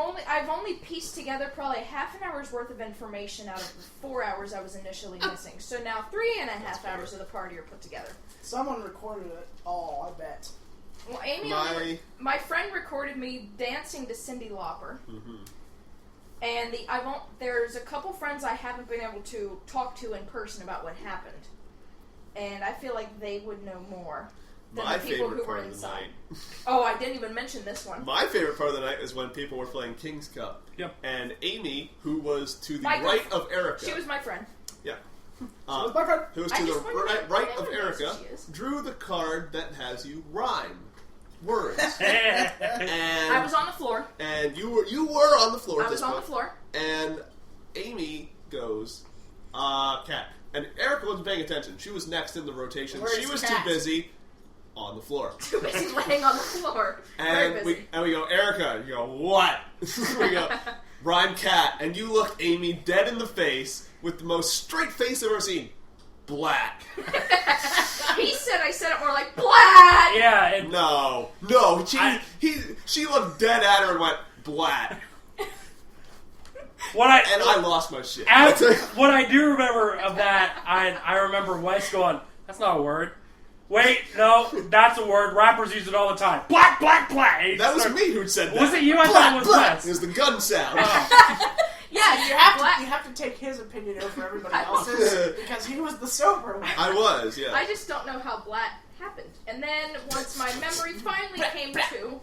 only pieced together probably half an hour's worth of information out of the 4 hours I was initially missing. So now 3.5 hours of the party are put together. Someone recorded it all, I bet. Well, my friend recorded me dancing to Cyndi Lauper. Mm-hmm. And there's a couple friends I haven't been able to talk to in person about what happened. And I feel like they would know more than My the people favorite who were part of the inside. night. Oh, I didn't even mention this one. My favorite part of the night is when people were playing King's Cup. Yep. And Amy, who was to the Michael. right of Erica. She was my friend. Yeah. Was my friend. Who was I to the just wonder right what of everyone knows Erica, who she is. drew the card that has you rhyme words. Eh. And I was on the floor. And you were on the floor. I at was this on the point. floor. And Amy goes, cat. And Erica wasn't paying attention. She was next in the rotation. Where's She was cat? too busy on the floor. Too busy laying on the floor. Very And busy. we go, Erica. You go, what? We go, rhyme cat. And you look Amy dead in the face with the most straight face I've ever seen. Black. He said I said it more like black. Yeah, and No. She looked dead at her and went, black. And I lost my shit. What I do remember of that, I remember Wes going, "That's not a word." Wait, no, that's a word. Rappers use it all the time. Black, black, black. And he That was started- me who said that. Was it you? I Black, thought it was black. Wes. It was the gun sound. Yeah, You have to take his opinion over everybody else's because he was the sober one. I was, yeah. I just don't know how black happened. And then once my memory finally came to,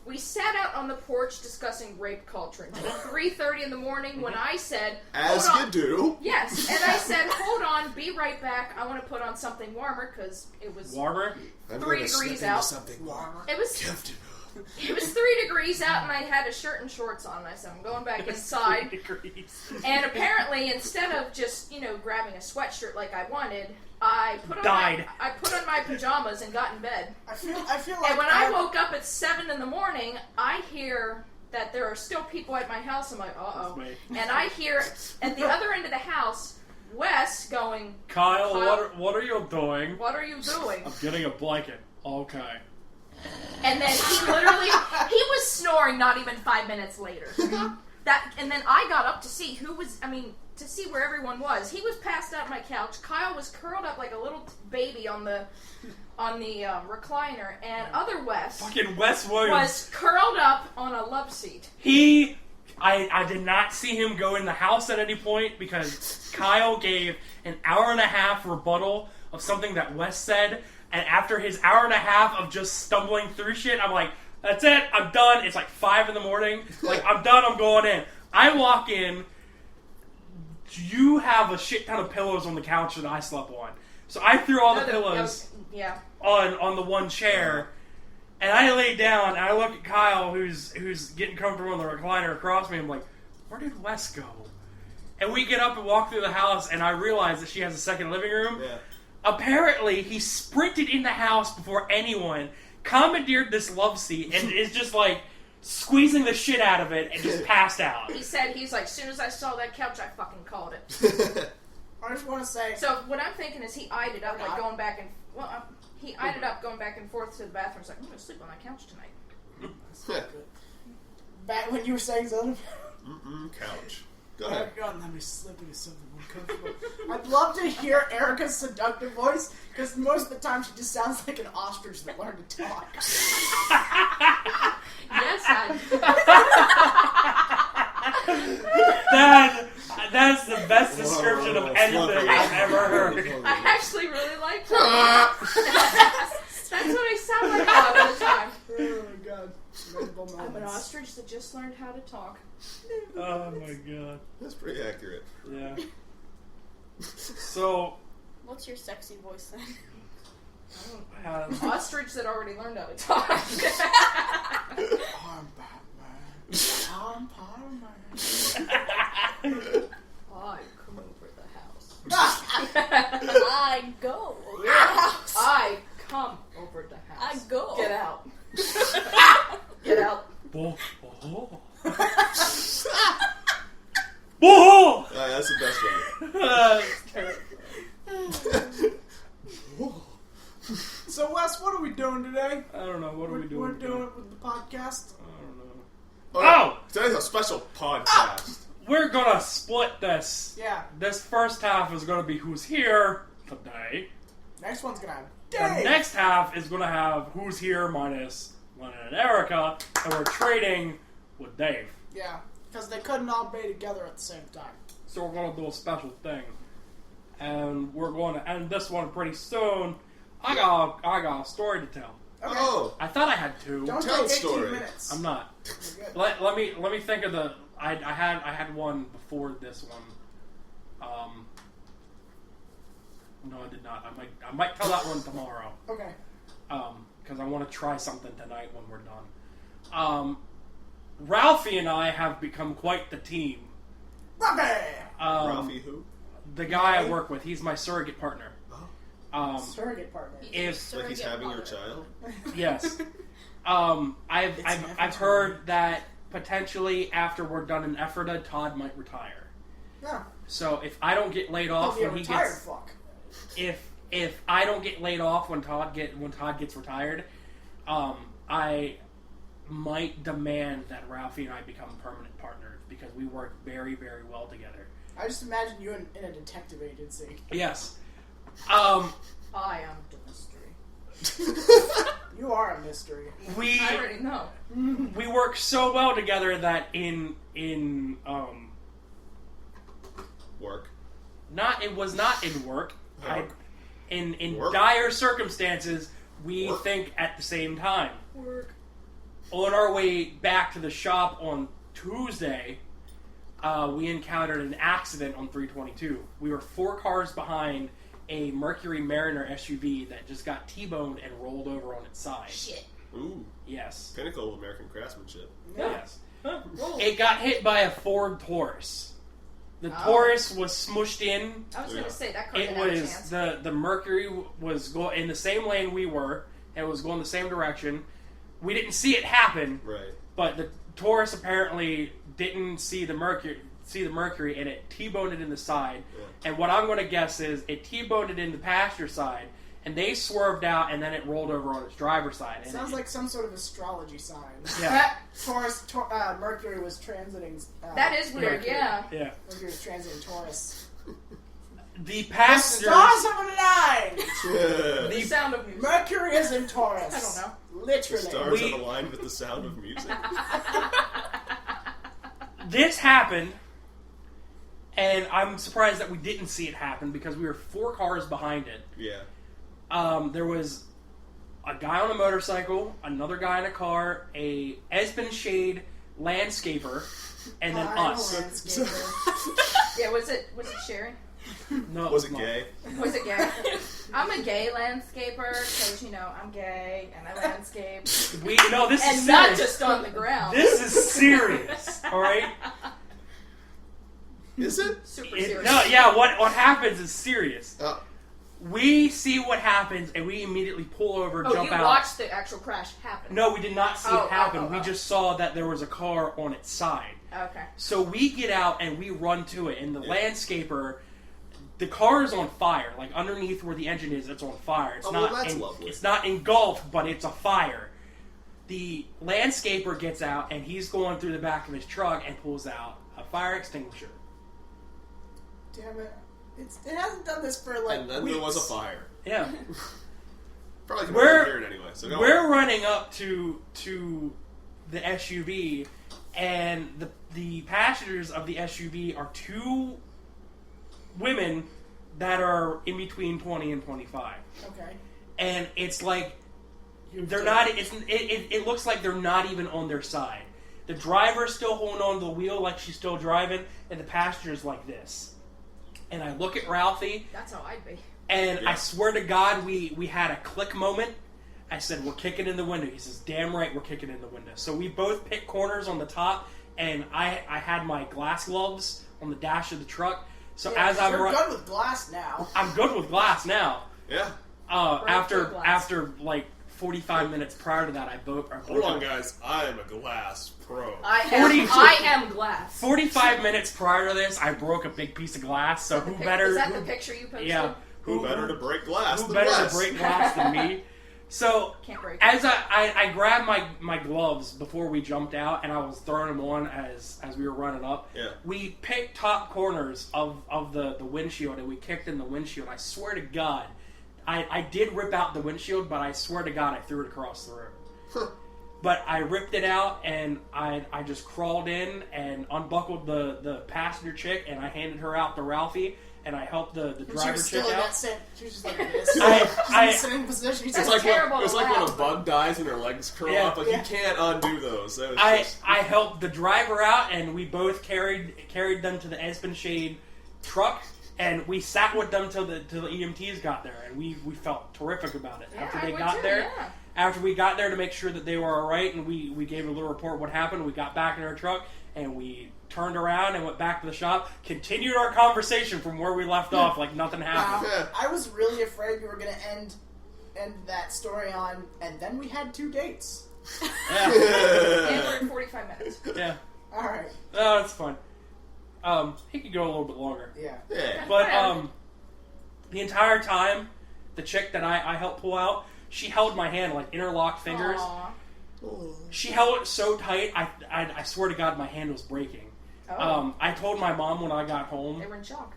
we sat out on the porch discussing rape culture until 3:30 in the morning when I said, As "Hold you on." do. Yes, and I said, hold on, be right back. I want to put on something warmer because it was Warmer? I'm 3 gonna slip degrees into out. something warmer. It was Comfortable. It was 3 degrees out, and I had a shirt and shorts on. And I said, I'm going back inside. 3 degrees. And apparently, instead of just, grabbing a sweatshirt like I wanted, I put on my pajamas and got in bed. I feel like And when I woke up at 7 in the morning, I hear that there are still people at my house. I'm like, uh-oh. That's me. And I hear, at the other end of the house, Wes going, Kyle, what are you doing? what are you doing? I'm getting a blanket. Okay. And then he was snoring not even 5 minutes later. And then I got up to see to see where everyone was. He was passed out on my couch. Kyle was curled up like a little baby on the recliner, and other Wes Fucking Wes Williams. was curled up on a love seat. I did not see him go in the house at any point because Kyle gave an hour and a half rebuttal of something that Wes said, and after his hour and a half of just stumbling through shit, I'm like, that's it, I'm done. It's like 5 in the morning. Like, I'm done, I'm going in. I walk in, you have a shit ton of pillows on the couch that I slept on. So I threw all the pillows on the one chair, and I lay down, and I look at Kyle, who's getting comfortable in the recliner across me. I'm like, where did Wes go? And we get up and walk through the house, and I realize that she has a second living room. Yeah. Apparently, he sprinted in the house before anyone, commandeered this love seat, and is just like squeezing the shit out of it and just passed out. He's like, as soon as I saw that couch, I fucking called it. I just want to say. So what I'm thinking is he eyed it up, like going back and he eyed it up, going back and forth to the bathroom. He's like, I'm gonna sleep on that couch tonight. Back when you were saying something. Couch. Go ahead. God, let me slip into something more comfortable. I'd love to hear Erica's seductive voice, because most of the time she just sounds like an ostrich that learned to talk. Yes, That's the best description of anything I've ever heard. I actually really like that. That's what I sound like a lot of the time. Oh my god. Memorable I'm an moments. ostrich that just learned how to talk. Oh my god. That's pretty accurate. Yeah. So, What's your sexy voice then? Ostrich that already learned how to talk. I'm Batman. I'm Spider-Man. I come over the house. I go. House. I come over the house. I go. Get out. Get out. Bo- Whoa! That's the best one. It's terrible. So Wes, doing today? I don't know. What are we doing? We're doing it with the podcast. I don't know. Oh! Today's a special podcast. We're gonna split this. Yeah. This first half is gonna be who's here today. Next one's gonna have The Dave. next half is gonna have who's here minus Lennon and Erica, and we're trading with Dave. Yeah, because they couldn't all be together at the same time. So we're gonna do a special thing, and we're going to end this one pretty soon. I got a story to tell. Okay. Oh! I thought I had two. Don't Tell take 18 story. minutes. I'm not. You're good. Let me think of the. I had one before this one. No, I did not. I might tell that one tomorrow. Okay. Because I want to try something tonight when we're done. Ralphie and I have become quite the team. Ralphie! Ralphie who? The guy I work with, he's my surrogate partner. Surrogate partner. If Like he's having your child? yes, It's I've heard that potentially after we're done in Ephrata, Todd might retire. Yeah. So if I don't get laid off He'll be a when he retired gets, fuck. if I don't get laid off when Todd gets retired, I might demand that Ralphie and I become permanent partners because we work very, very well together. I just imagine you in a detective agency. Yes. I am the mystery. You are a mystery. I already know. We work so well together that in Work. it was not in work. Work. In Work. dire circumstances, we Work. think at the same time. Work. On our way back to the shop on Tuesday, we encountered an accident on 322. We were 4 cars behind a Mercury Mariner SUV that just got T-boned and rolled over on its side. Shit. Ooh. Yes. Pinnacle of American craftsmanship. Yes. Roll. It got hit by a Ford Taurus. The Taurus was smushed in. I was going to say, that car It didn't have a was chance. the Mercury was going in the same lane we were, and it was going the same direction. We didn't see it happen, Right. but the Taurus apparently didn't see the Mercury, and it T-boned it in the side. Yeah. And what I'm going to guess is it T-boned it in the passenger side, and they swerved out, and then it rolled over on its driver's side. And Sounds like some sort of astrology sign. yeah, Mercury was transiting. That is weird, Mercury. yeah. yeah. Mercury was transiting Taurus. The The passengers. stars have aligned! Yeah. The sound of music. Mercury is in Taurus. I don't know. The Literally. stars have aligned with the sound of music. This happened, and I'm surprised that we didn't see it happen because we were 4 cars behind it. Yeah. There was a guy on a motorcycle, another guy in a car, a Espen Shade landscaper, and then I'm a us. landscaper. Yeah, was it Sherry? No, Was it not. gay? Was it gay? I'm a gay landscaper because, I'm gay and I landscape. This is And not serious. just on the ground. This is serious, all right? Is it? Super serious. No, yeah. What happens is serious. Oh. We see what happens, and we immediately pull over, Oh, jump you out. watched the actual crash happen. No, we did not see Oh, it happen. oh, oh, We oh. just saw that there was a car on its side. Okay. So we get out and we run to it, and the Yeah. landscaper, the car is on fire. Like underneath where the engine is, it's on fire. It's Oh, not. well, that's lovely. It's not engulfed, but it's a fire. The landscaper gets out, and he's going through the back of his truck and pulls out a fire extinguisher. Damn it. It hasn't done this for like And then weeks. there was a fire. Yeah, Probably can We're- hear it anyway. So go we're on. running up to the SUV, and the passengers of the SUV are 2 women that are in between 20 and 25. Okay. And it's like they're not. It looks like they're not even on their side. The driver's still holding on to the wheel like she's still driving, and the passenger's like this. And I look at Ralphie, That's how I'd be. and Yeah. I swear to God, we had a click moment. I said, "We're kicking in the window." He says, "Damn right, we're kicking in the window." So we both picked corners on the top, and I had my glass gloves on the dash of the truck. So Yeah, as I'm you're good with glass now. I'm good with glass now. Yeah. After glass. after like 45 minutes prior to that, I broke. Hold on, guys. I'm a glass pro. I 42. am glass. 45 minutes prior to this, I broke a big piece of glass. So who better? Is that the picture you posted? Yeah. Who better to break glass Who than better glass? to break glass than me? So, Can't break. as I grabbed my gloves before we jumped out, and I was throwing them on as we were running up, we picked top corners of the windshield, and we kicked in the windshield. I swear to God, I did rip out the windshield, but I swear to God I threw it across the road. But I ripped it out, and I just crawled in and unbuckled the passenger chick, and I handed her out to Ralphie, and I helped the driver chick out. She was just like this. She's in the same position. It's like when a bug dies and her legs curl up. Like, you can't undo those. I helped the driver out, and we both carried them to the Espenshade truck, and we sat with them till the EMTs got there, and we felt terrific about it. After we got there to make sure that they were all right, and we gave a little report what happened, we got back in our truck, and we turned around and went back to the shop, continued our conversation from where we left off like nothing happened. Wow. I was really afraid we were going to end that story on, and then we had 2 dates. And we're in 45 minutes. Yeah. All right. Oh, that's fun. He could go a little bit longer. Yeah. But the entire time, the chick that I helped pull out, she held my hand like interlocked fingers. Aww. She held it so tight, I swear to God, my hand was breaking. Oh. I told my mom when I got home. They were in shock.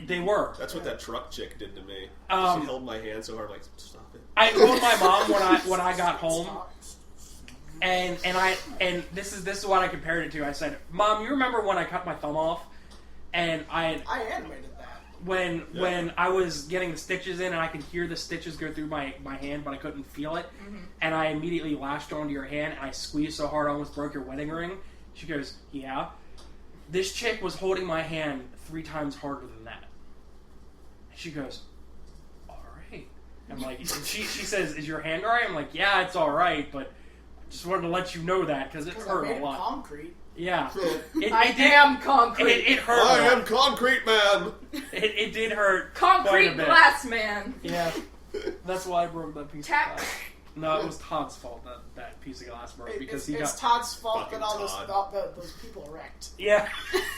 They were. That's what that truck chick did to me. She held my hand so hard, like, stop it. I told my mom when I got home, and this is what I compared it to. I said, "Mom, you remember when I cut my thumb off?" And I animated that. When I was getting the stitches in, and I could hear the stitches go through my hand, but I couldn't feel it, and I immediately lashed onto your hand, and I squeezed so hard I almost broke your wedding ring. She goes, "Yeah." This chick was holding my hand 3 times harder than that. She goes, "All right." I'm like, she says, "Is your hand all right?" I'm like, "Yeah, it's all right, but I just wanted to let you know that because it hurt a lot." Concrete. Yeah. I am concrete. It hurt. I am concrete man. It did hurt. Concrete quite a bit. glass man. Yeah. That's why I broke that piece of Tap. glass. No, it was Todd's fault that piece of glass broke because it's Todd's fault that all those people wrecked. Yeah.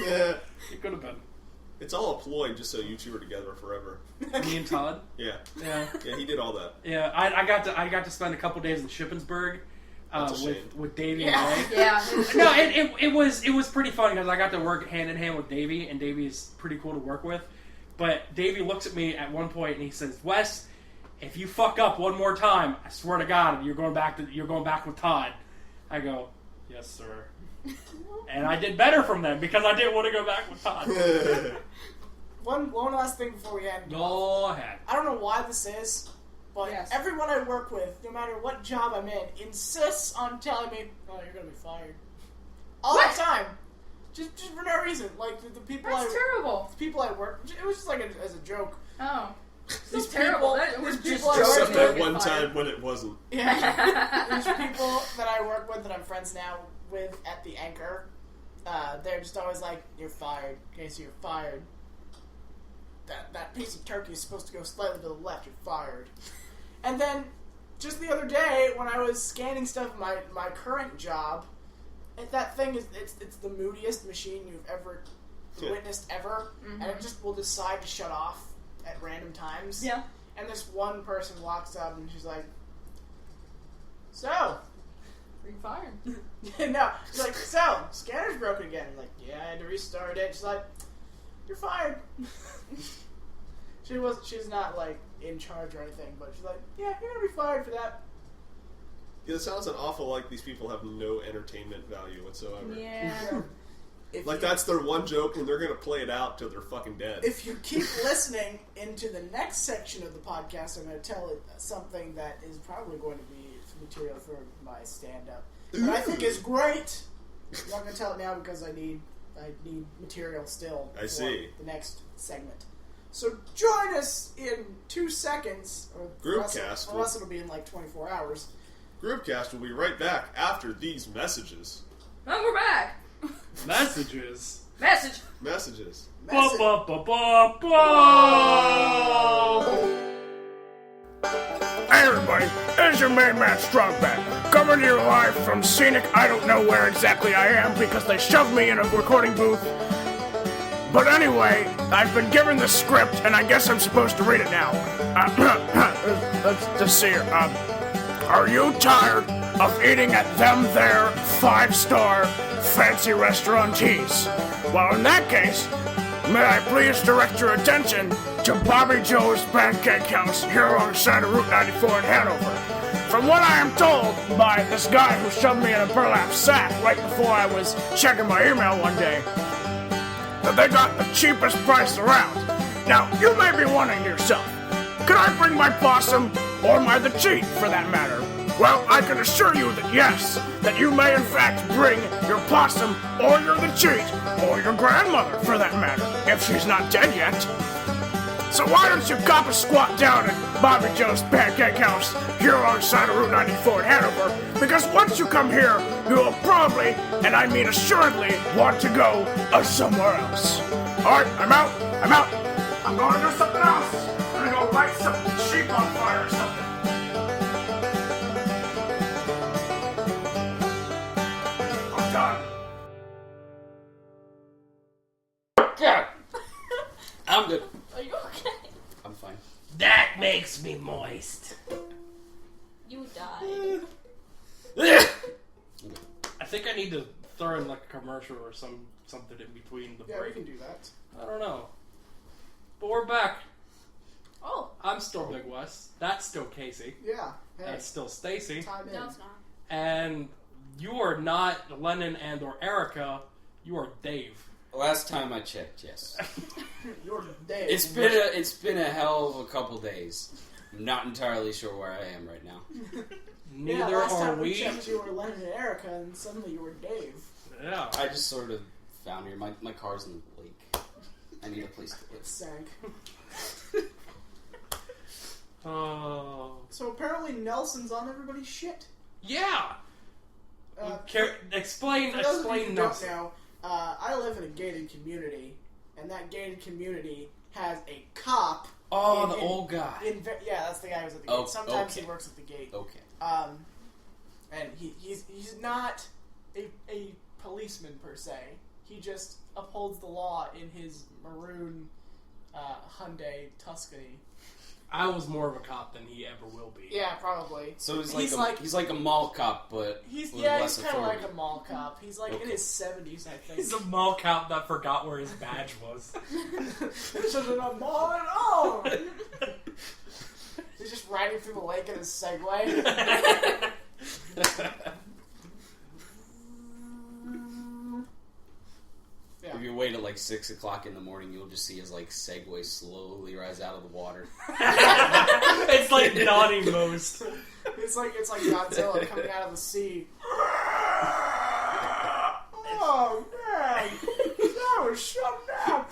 Yeah. It could have been. It's all a ploy just so you two are together forever. Me and Todd. Yeah. Yeah. Yeah, he did all that. Yeah, I got to spend a couple days in Shippensburg with Davey and Ray. Yeah. No, it was pretty fun because I got to work hand in hand with Davey, and Davey is pretty cool to work with. But Davey looks at me at one point and he says, "Wes, if you fuck up one more time, I swear to God, you're going back with Todd." I go, "Yes, sir." And I did better from them because I didn't want to go back with Todd. One last thing before we end. Go ahead. I don't know why this is, but everyone I work with, no matter what job I'm in, insists on telling me, "Oh, you're gonna be fired," all the time, just for no reason. Like the people That's terrible. The people I work, it was just like as a joke. Oh. These terrible. People, These these people people are Except working that one fired. time when it wasn't. Yeah. There's people that I work with that I'm friends now with at the Anchor. They're just always like, "You're fired. Okay, so you're fired. That piece of turkey is supposed to go slightly to the left. You're fired." And then, just the other day, when I was scanning stuff in my current job, that thing it's the moodiest machine you've ever witnessed ever, and it just will decide to shut off at random times. Yeah. And this one person walks up and she's like, "So." You're fired. No, she's like, "So, scanner's broken again." I'm like, "Yeah, I had to restart it." She's like, "You're fired." She's not like in charge or anything, but she's like, "Yeah, you're gonna be fired for that." Yeah, it sounds an awful like these people have no entertainment value whatsoever. Yeah. That's their one joke, and they're gonna play it out till they're fucking dead. If you keep listening into the next section of the podcast, I'm going to tell it something that is probably going to be material for my stand-up. But I think is great. I'm not going to tell it now because I need material still for the next segment. So join us in 2 seconds. Or Groupcast. For us, it'll be in like 24 hours. Groupcast will be right back after these messages. Oh, we're back. Messages. Messages. Ba, ba, ba, ba, ba. Hey everybody, it's your main man Strongback, coming to you live from scenic, I don't know where exactly I am because they shoved me in a recording booth. But anyway, I've been given the script and I guess I'm supposed to read it now. Let's just see here. Are you tired of eating at them there 5-star fancy restaurantees? Well, in that case, may I please direct your attention to Bobby Joe's Pancake House here alongside of Route 94 in Hanover. From what I am told by this guy who shoved me in a burlap sack right before I was checking my email one day, that they got the cheapest price around. Now, you may be wondering to yourself, could I bring my possum, or am I the cheat, for that matter? Well, I can assure you that yes, that you may in fact bring your possum, or you're the cheat, or your grandmother, for that matter, if she's not dead yet. So why don't you cop a squat down at Bobby Joe's Pancake House here alongside of Route 94 in Hanover, because once you come here, you will probably, and I mean assuredly, want to go somewhere else. Alright, I'm out. I'm going to do something else. I'm going to go light some sheep on fire or something. I'm done. Yeah. I'm good. Are you okay? I'm fine. That makes me moist. You died. I think I need to throw in like a commercial or something in between the Yeah, we break. can do that. I don't know. But we're back. Oh, I'm still Big Wes. That's still Casey. Yeah. Hey, That's still Stacy. time in. no, it's not. And you are not Lennon and or Erica. You are Dave. Last time I checked, yes. You're dead. It's been a hell of a couple days. I'm not entirely sure where I am right now. Neither last are time we. checked, you were Lennon and Erica, and suddenly you were Dave. Yeah. I just sort of found here. My car's in the lake. I need a place to live. Sank. Oh. So apparently Nelson's on everybody's shit. Yeah. Explain. For those of you Explain who don't Nelson. know, I live in a gated community, and that gated community has a cop. Oh, in- the in- old guy. Yeah, that's the guy who's at the gate. Oh, Sometimes okay. he works at the gate. Okay. And he's not a policeman per se. He just upholds the law in his maroon Hyundai Tuscany. I was more of a cop than he ever will be. Yeah, probably. So he's like a mall cop, but He's with he's less kind of authority. like a mall cop. He's like in Okay. his 70s, I think. He's a mall cop that forgot where his badge was. This isn't a mall at all. He's just riding through the lake in his Segway. Yeah. If you wait at like 6 o'clock in the morning, you'll just see his like Segway slowly rise out of the water. It's like naughty most. It's like Godzilla coming out of the sea. Oh man, that was something up.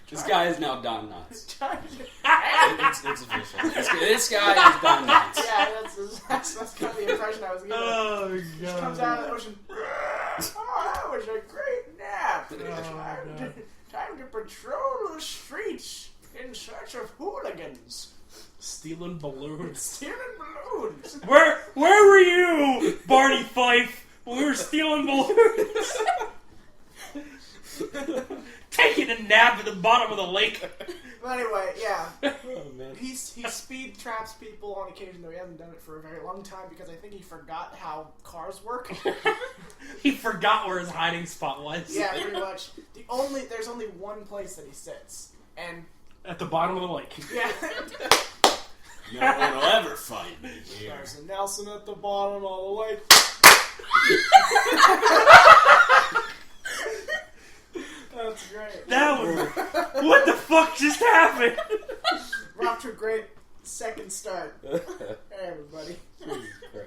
This guy is now Don Knotts. Yeah, It's official. This guy is Don Knotts. that's kind of the impression I was getting. Oh Just comes god. out of the ocean. Oh, that was a great nap. Time to patrol the streets in search of hooligans. Stealing balloons. Stealing balloons. Where were you, Barney Fife, when we were stealing balloons? Taking a nap at the bottom of the lake. But anyway, yeah. Oh man. He speed traps people on occasion, though he hasn't done it for a very long time because I think he forgot how cars work. He forgot where his hiding spot was. Yeah, pretty much. There's only one place that he sits, and At the bottom of the lake. yeah, No one will ever find me here. there's a Nelson at the bottom of the lake. That's great. That was... What the fuck just happened? We're off to a great second start. Hey, everybody.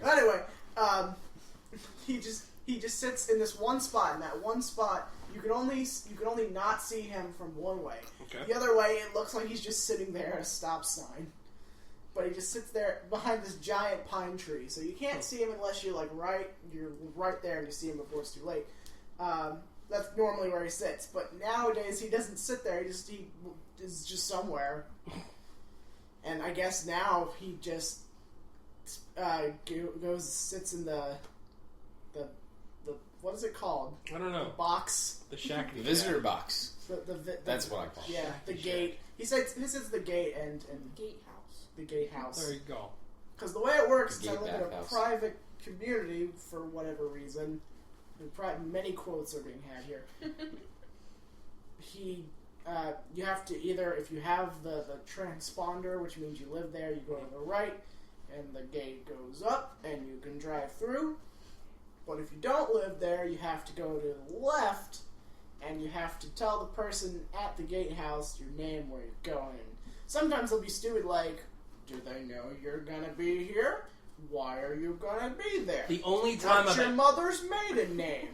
Anyway, he just sits in this one spot. In that one spot, you can only not see him from one way. Okay. The other way, it looks like he's just sitting there at a stop sign. But he just sits there behind this giant pine tree, so you can't see him unless you're right there and you see him before it's too late. That's normally where he sits, but nowadays he doesn't sit there. He is just somewhere. And I guess now he just sits in the what is it called? I don't know. The box. The shack. The visitor box. The That's what I call it. Yeah, the gate. He sits the gate and Gatehouse. the gatehouse. There you go. Because the way it works is I Gate live in a bathhouse. private community for whatever reason. Many quotes are being had here. You have to either, if you have the transponder, which means you live there, you go to the right, and the gate goes up, and you can drive through. But if you don't live there, you have to go to the left, and you have to tell the person at the gatehouse your name, where you're going. Sometimes they'll be stupid like, do they know you're gonna be here? Why are you gonna be there? The only time What's your mother's maiden name?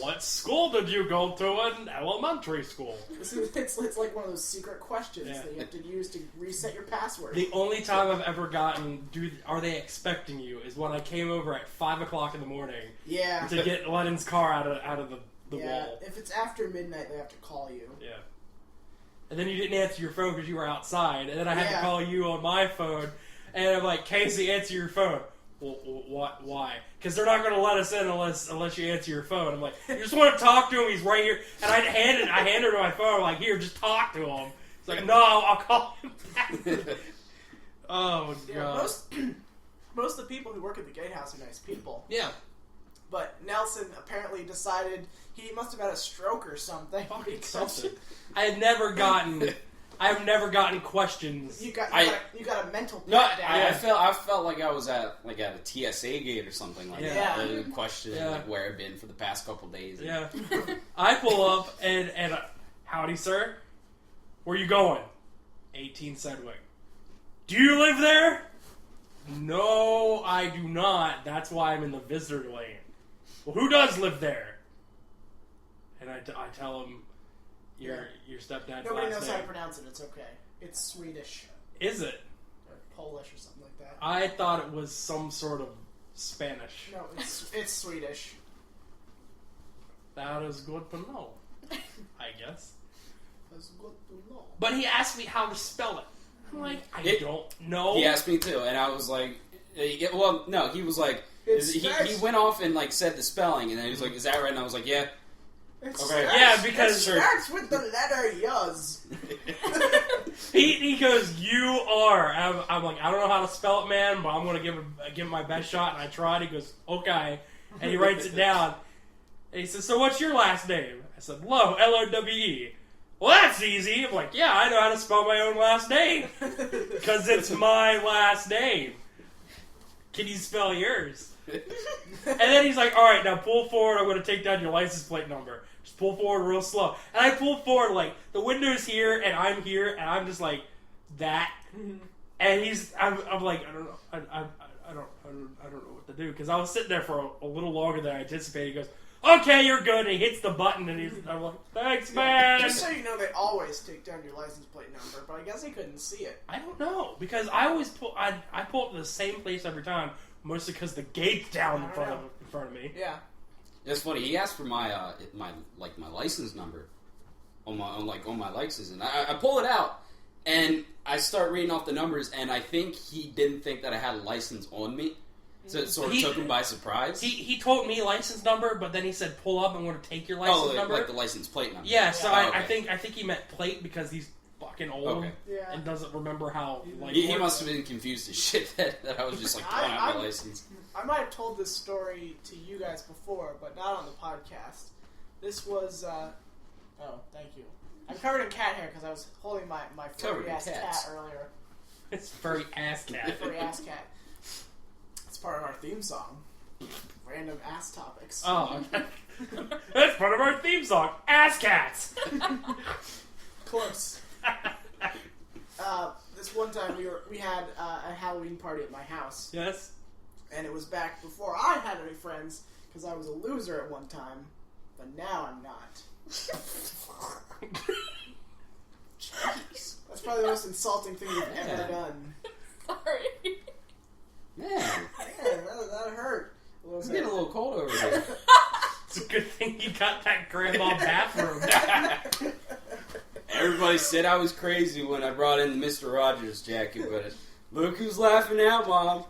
What school did you go to in elementary school? It's like one of those secret questions Yeah. that you have to use to reset your password. The only time I've ever gotten, are they expecting you, is when I came over at 5 o'clock in the morning Yeah. to get Lennon's car out of the Yeah. wall. If it's after midnight, they have to call you. Yeah. And then you didn't answer your phone because you were outside, and then I had to call you on my phone, and I'm like, Casey, answer your phone. Well, what? Why? Because they're not going to let us in unless you answer your phone. I'm like, you just want to talk to him? He's right here. And I handed her my phone. I'm like, here, just talk to him. He's like, no, I'll call him back. Oh, God. Yeah, most of the people who work at the gatehouse are nice people. Yeah. But Nelson apparently decided he must have had a stroke or something. Something. I've never gotten questions. You got a mental No, pat down. I felt like I was at a TSA gate or something like Yeah. that. Questioning Yeah. like, where I've been for the past couple days. Yeah. I pull up and howdy, sir. Where you going? 18 Sedgwick. Do you live there? No, I do not. That's why I'm in the visitor lane. Well, who does live there? And I tell him your stepdad's Nobody last knows name. how to pronounce it. It's okay. It's Swedish Is it? or Polish or something like that. I thought it was some sort of Spanish. No, it's Swedish. That is good to know, I guess. That's good to know. But he asked me how to spell it. I'm like, I don't know. He asked me too, and I was like, well, no, he was like, he went off and like said the spelling, and then he was like, is that right? And I was like, yeah. Okay. Yeah, because it starts with the letter yuz. he goes, you are. I'm like, I don't know how to spell it, man, but I'm going to give it my best shot. And I tried. He goes, okay. And he writes it down. And he says, so what's your last name? I said, Lowe, Lowe. Well, that's easy. I'm like, yeah, I know how to spell my own last name. Because it's my last name. Can you spell yours? And then he's like, all right, now pull forward. I'm going to take down your license plate number. Just pull forward real slow. And I pull forward, like, the window's here, and I'm here, and I'm just like, that. And I'm like, I don't know. I don't know what to do. Because I was sitting there for a little longer than I anticipated. He goes, okay, you're good. And he hits the button, and I'm like, thanks, man. Just so you know, they always take down your license plate number, but I guess he couldn't see it. I don't know. Because I always pull up to the same place every time. Mostly because the gate's down in front of me. Yeah. It's funny. He asked for my license number on my license, and I pull it out, and I start reading off the numbers, and I think he didn't think that I had a license on me, so it sort of took him by surprise. He told me license number, but then he said pull up and want to take your license number. like the license plate number. Yeah. So okay. I think he meant plate because he's fucking old and doesn't remember how. He must have been confused as shit that I was just like pulling out my license. I might have told this story to you guys before, but not on the podcast. This was, oh, thank you. I'm covered in cat hair because I was holding my furry ass cat earlier. It's furry ass cat. Furry ass cat. It's part of our theme song. Random ass topics. Oh, okay. That's part of our theme song. Ass cats. Close. This one time we had a Halloween party at my house. Yes. And it was back before I had any friends, because I was a loser at one time, but now I'm not. Jeez. That's probably the most insulting thing you've ever done. Sorry. Man, that hurt. it's getting a little cold over here. It's a good thing you got that grandma bathroom. Everybody said I was crazy when I brought in the Mr. Rogers jacket, but look who's laughing now, Mom.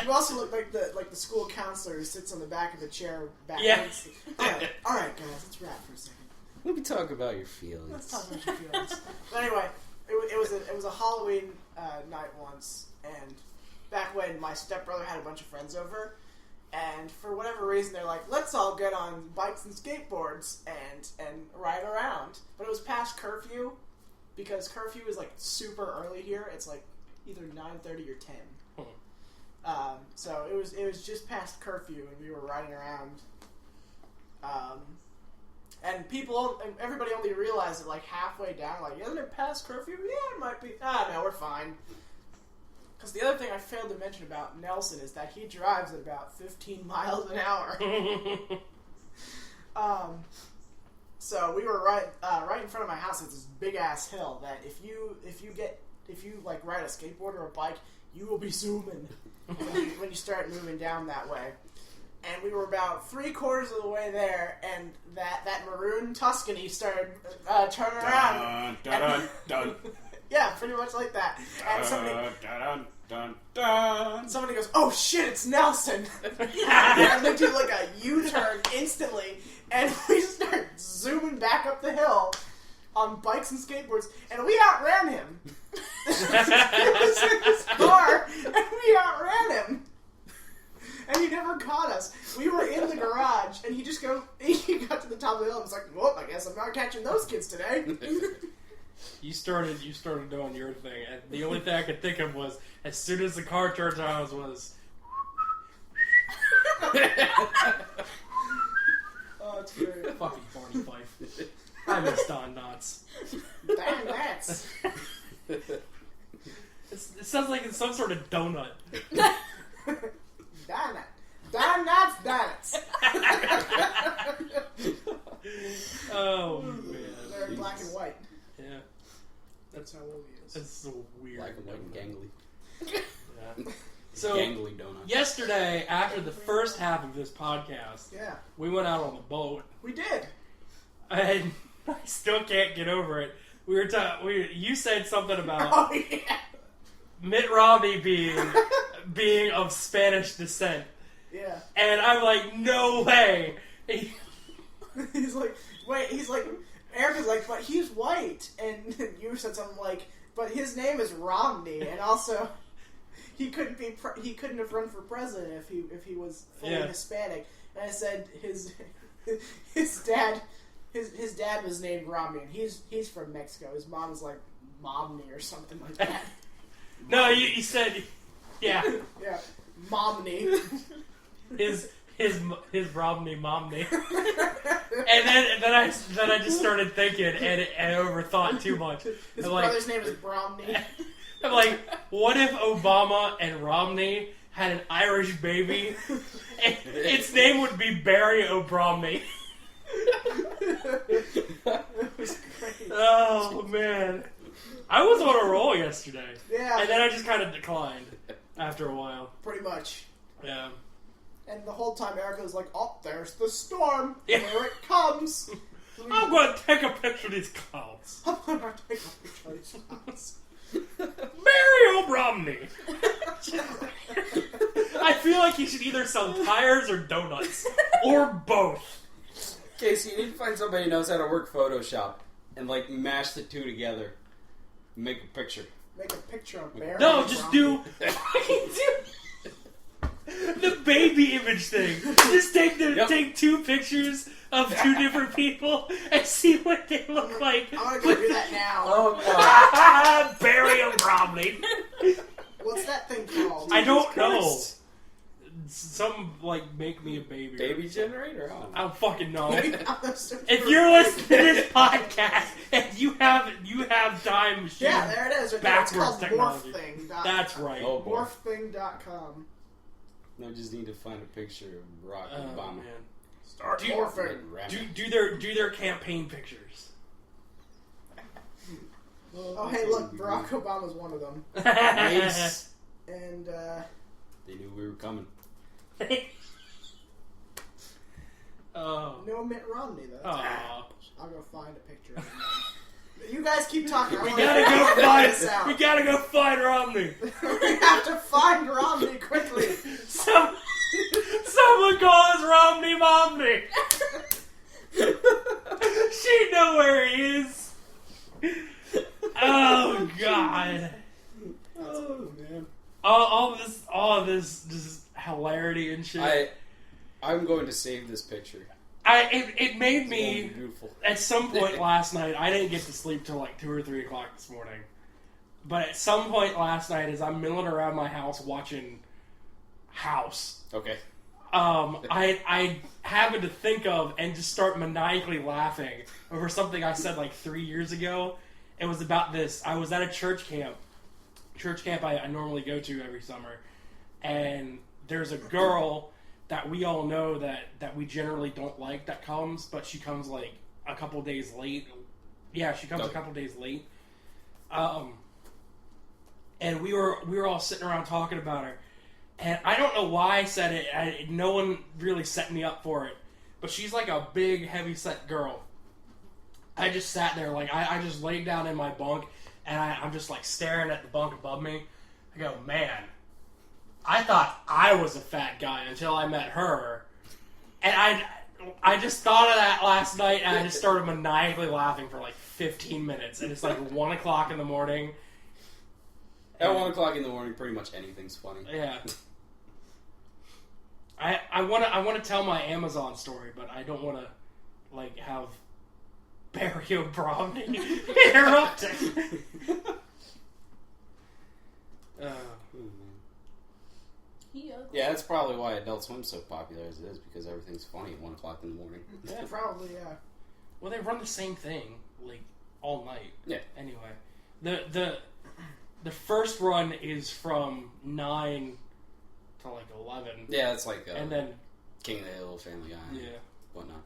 You also look like the school counselor who sits on the back of the chair backwards. Yeah. All right, guys, let's wrap for a second. Let me talk about your feelings. Let's talk about your feelings. But anyway, it was was a Halloween night once, and back when my stepbrother had a bunch of friends over, and for whatever reason they're like, let's all get on bikes and skateboards and ride around. But it was past curfew, because curfew is like super early here. It's like either 9:30 or 10. So it was just past curfew, and we were riding around. And everybody only realized it like halfway down. Like, isn't it past curfew? Yeah, it might be. No, we're fine. Because the other thing I failed to mention about Nelson is that he drives at about 15 miles an hour. So we were right in front of my house. It's this big ass hill that if you like ride a skateboard or a bike, you will be zooming when you start moving down that way. And we were about 3/4 of the way there, and that maroon Tuscany started turning around. Dun, dun, dun, Yeah, pretty much like that. And somebody goes, "Oh shit, it's Nelson!" And they do like a U-turn instantly, and we start zooming back up the hill on bikes and skateboards, and we outran him. It was in his car, and we outran him. And he never caught us. We were in the garage, and he got to the top of the hill and was like, well, I guess I'm not catching those kids today. You started doing your thing, and the only thing I could think of was, as soon as the car turns around, was... Oh, it's great. Fucking Barney Fife. I miss Don Knotts. Damn, that's... It sounds like it's some sort of donut. Donuts. Oh, man. They're black and white. Yeah. That's how old he is. That's so weird. Black and white and gangly. Yeah. So, Gangly donut. yesterday, after the first half of this podcast, Yeah, we went out on the boat, we did. and I still can't get over it. You said something about Oh, yeah. Mitt Romney being of Spanish descent. Yeah. And I'm like, no way. He's like, Erica's like, but he's white. And you said something like, but his name is Romney. And also, he couldn't have run for president if he was fully Hispanic. And I said his dad was named Romney, and he's from Mexico. His mom is like Momney or something like that. No, you said, yeah. Yeah, Momney. His Romney Momney. And then I just started thinking and overthought too much. His brother's name is Bromney. I'm like, what if Obama and Romney had an Irish baby? And its name would be Barry O'Bromney. That was great. Oh, man. I was on a roll yesterday. Yeah. And then I just kind of declined after a while. Pretty much. Yeah. And the whole time Erica was like, oh, there's the storm. Yeah. Here it comes. I'm going to take a picture of these clouds. I'm going to take a picture of these clouds. Barry O'Bromney. I feel like he should either sell tires or donuts. Or both. Casey, you need to find somebody who knows how to work Photoshop and, like, mash the two together. Make a picture. Make a picture of Barry. No, just do the baby image thing. Just take two pictures of two different people and see what they look like. I'm going to go do that now. Oh, God. Barry O'Bromney. What's that thing called? I don't know. Some, like, make me a baby. Baby generator? I don't fucking know. If If you're listening to this podcast and you have time machine, yeah, there it is. Right backwards it's called technology. morphthing.com. That's right. Oh, boy. Morphthing.com. No, just need to find a picture of Barack Obama. Man. Start Do- morphing. Do their campaign pictures. Oh, hey, look, Barack Obama's one of them. Nice. And, They knew we were coming. Oh. no Mitt Romney, though. Aw. I'll go find a picture of him. You guys keep talking. We gotta go find Romney. We have to find Romney quickly. Someone call us Romney Momney. She know where he is. Oh God. Oh man. All of this just hilarity and shit. I'm going to save this picture. It made It's me, gonna be beautiful. at some point last night, I didn't get to sleep till like 2 or 3 o'clock this morning. But at some point last night, as I'm milling around my house watching House, Okay. I happened to think of and just start maniacally laughing over something I said like 3 years ago. It was about this. I was at a church camp I normally go to every summer, and there's a girl that we all know that we generally don't like that comes, but she comes like a couple days late. Yeah, she comes a couple days late. And we were all sitting around talking about her. And I don't know why I said it. No one really set me up for it. But she's like a big, heavy-set girl. I just sat there, like, I just laid down in my bunk, and I'm just, like, staring at the bunk above me. I go, man, I thought I was a fat guy until I met her. And I just thought of that last night, and I just started maniacally laughing for, like, 15 minutes. And it's, like, 1 o'clock in the morning. At 1 o'clock in the morning, pretty much anything's funny. Yeah. I want to tell my Amazon story, but I don't want to like have Barry O'Brien interrupting. Yeah, that's probably why Adult Swim's so popular as it is, because everything's funny at 1 o'clock in the morning. Yeah, probably, yeah. Well, they run the same thing like all night. Yeah. Anyway, the first run is from 9 to like 11. Yeah, it's like and then King of the Hill, Family Guy, yeah, whatnot.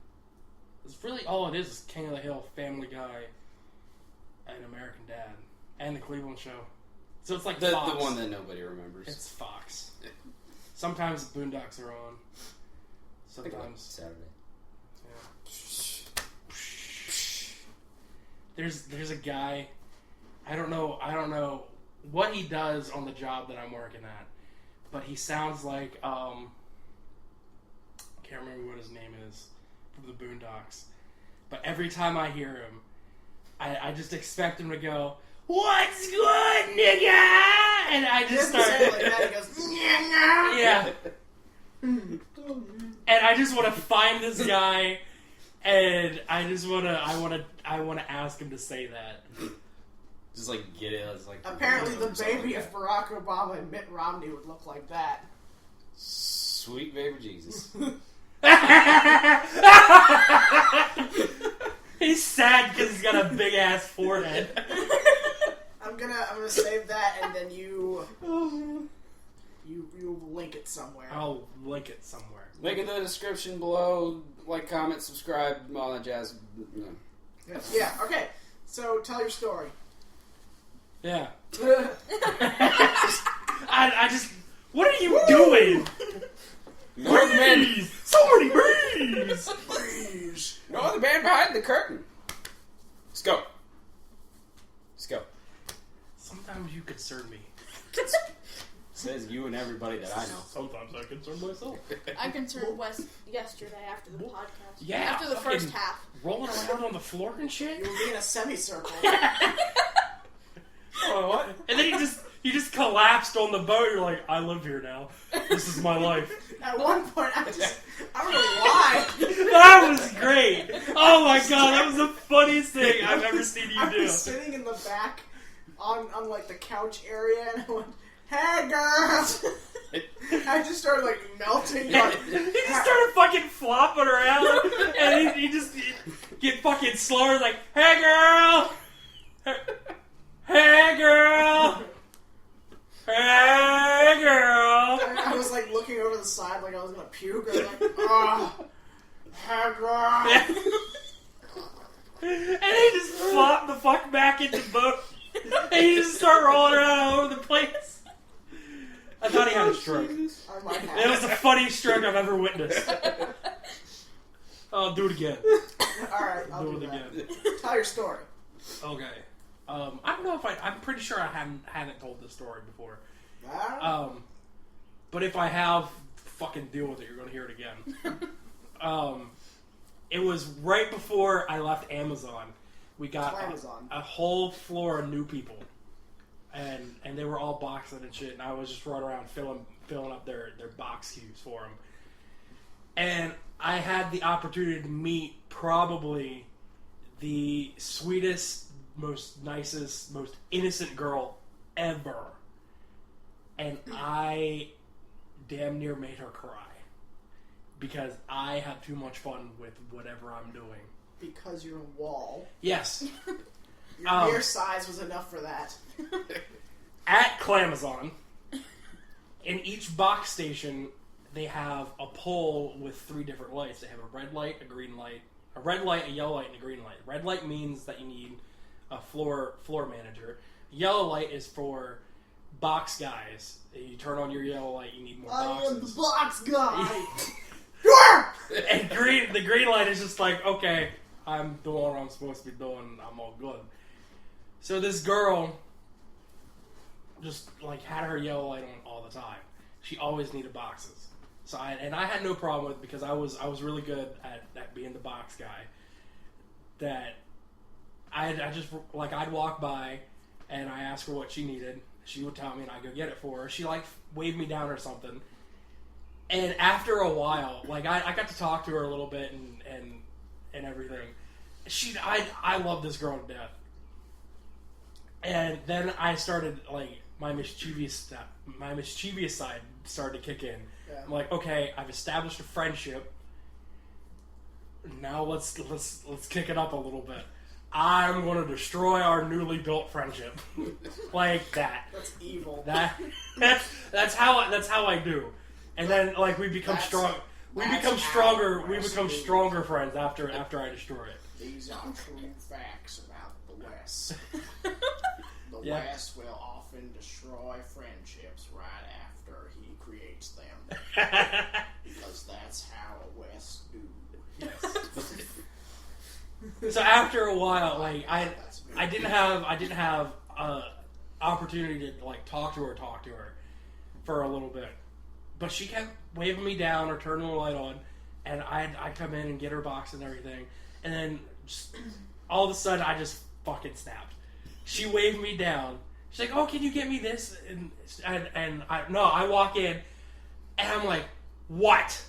It's really all it is King of the Hill, Family Guy, and American Dad, and the Cleveland Show. So it's like the Fox. one that nobody remembers. It's Fox. Sometimes the Boondocks are on. Sometimes Saturday. Yeah. There's a guy. I don't know what he does on the job that I'm working at, but he sounds like I can't remember what his name is from the Boondocks. But every time I hear him, I just expect him to go, "What's good, nigga?" And I just start. Like that, he goes, Yeah. And I just want to find this guy, and I want to ask him to say that. Just like get it. It's like apparently, the baby of Barack Obama and Mitt Romney would look like that. Sweet baby Jesus. He's sad because he's got a big ass forehead. I'm gonna save that, and then you link it somewhere. I'll link it somewhere. Link in the description below. Like, comment, subscribe, all that jazz. Yeah. Okay. So tell your story. Yeah. I just. What are you doing? Bees! So many bees! Please. No other band behind the curtain. Let's go. Let's go. Sometimes you concern me. Says you and everybody that I know. Sometimes I concern myself. I concerned Wes yesterday after the podcast. Yeah. After the first fucking half. Rolling around on the floor and shit. You were being a semicircle. Oh, what? And then you just collapsed on the boat. You're like, I live here now. This is my life. At one point, I don't know why. That was great. Oh my god, that was the funniest thing I've ever seen you I do. was sitting in the back on like the couch area, and I went, "Hey, girls!" I just started like melting. He just started fucking flopping around, and he just get fucking slower. Like, hey girl, hey girl, hey girl. I was like looking over the side, like I was gonna puke. I was like, "Oh, hey, girl." And he just flopped the fuck back into the boat, and he just started rolling around all over the place. I thought he had a stroke. I might have. It was the funniest stroke I've ever witnessed. I'll do it again. Alright, I'll do it that. again. Tell your story. Okay. I don't know if I'm pretty sure I haven't told this story before. But if I have, fucking deal with it. You're gonna hear it again. It was right before I left Amazon. We got Amazon. a whole floor of new people. and they were all boxing and shit, and I was just running around filling up their box queues for them. And I had the opportunity to meet probably the sweetest, most nicest, most innocent girl ever. And I damn near made her cry. Because I have too much fun with whatever I'm doing. Because you're a wall. Yes. Your mere size was enough for that. At Clamazon, in each box station, they have a pole with 3 different lights. They have a red light, a green light, a red light, a yellow light, and a green light. Red light means that you need a floor manager. Yellow light is for box guys. You turn on your yellow light, you need more boxes. I am the box guy! And the green light is just like, okay, I'm doing what I'm supposed to be doing. I'm all good. So this girl just like had her yellow light on all the time. She always needed boxes. So I had no problem with it because I was really good at being the box guy. That I just like I'd walk by and I ask her what she needed. She would tell me and I'd go get it for her. She like waved me down or something. And after a while, like I got to talk to her a little bit and everything. I love this girl to death. And then I started like my mischievous side started to kick in. Yeah. I'm like, okay, I've established a friendship. Now let's kick it up a little bit. I'm going to destroy our newly built friendship, like that. That's evil. That's how I do. And then like we become strong. We become stronger. We become stronger friends after I destroy it. These are true facts about the West. The Yeah. West will often destroy friendships right after he creates them. Because that's how a West do. Yes. So after a while, like I didn't have opportunity to like talk to her for a little bit, but she kept waving me down or turning the light on, and I'd come in and get her box and everything, and then just, all of a sudden I just fucking snapped. She waved me down. She's like, "Oh, can you get me this?" And I walk in, and I'm like, "What?"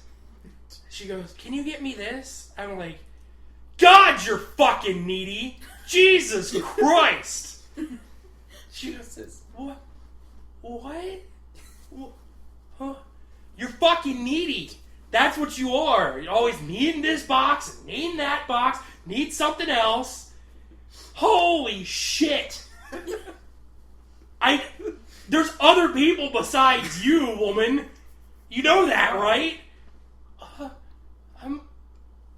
She goes, "Can you get me this?" I'm like, "God, you're fucking needy! Jesus Christ!" She goes, "What? What? Huh? You're fucking needy. That's what you are. You're always needing this box, needing that box, need something else. Holy shit! There's other people besides you, woman. You know that, right?"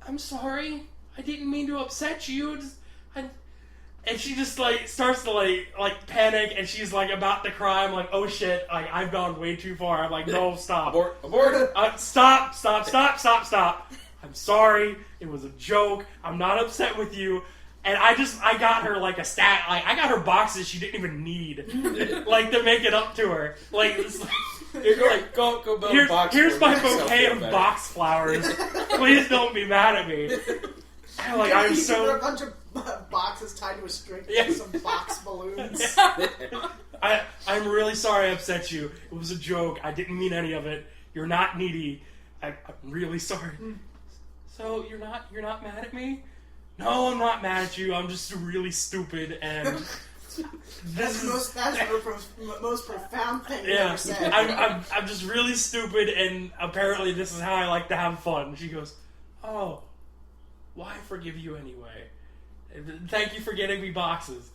I'm sorry. I didn't mean to upset you. And she just like starts to like panic, and she's like about to cry. I'm like, oh shit! Like I've gone way too far. I'm like, no, stop, Abort! Stop! I'm sorry. It was a joke. I'm not upset with you. And I got her like a stat. Like I got her boxes she didn't even need, like to make it up to her. Like. You're like, go build a box. Here's my bouquet of box flowers. Please don't be mad at me. I'm so. There are a bunch of boxes tied to a string with some box balloons. I'm really sorry I upset you. It was a joke. I didn't mean any of it. You're not needy. I'm really sorry. So you're not mad at me? No, I'm not mad at you. I'm just really stupid and. That's the most profound thing you Yeah, ever said. I'm just really stupid, and apparently this is how I like to have fun. She goes, "Oh, well, I forgive you anyway. Thank you for getting me boxes."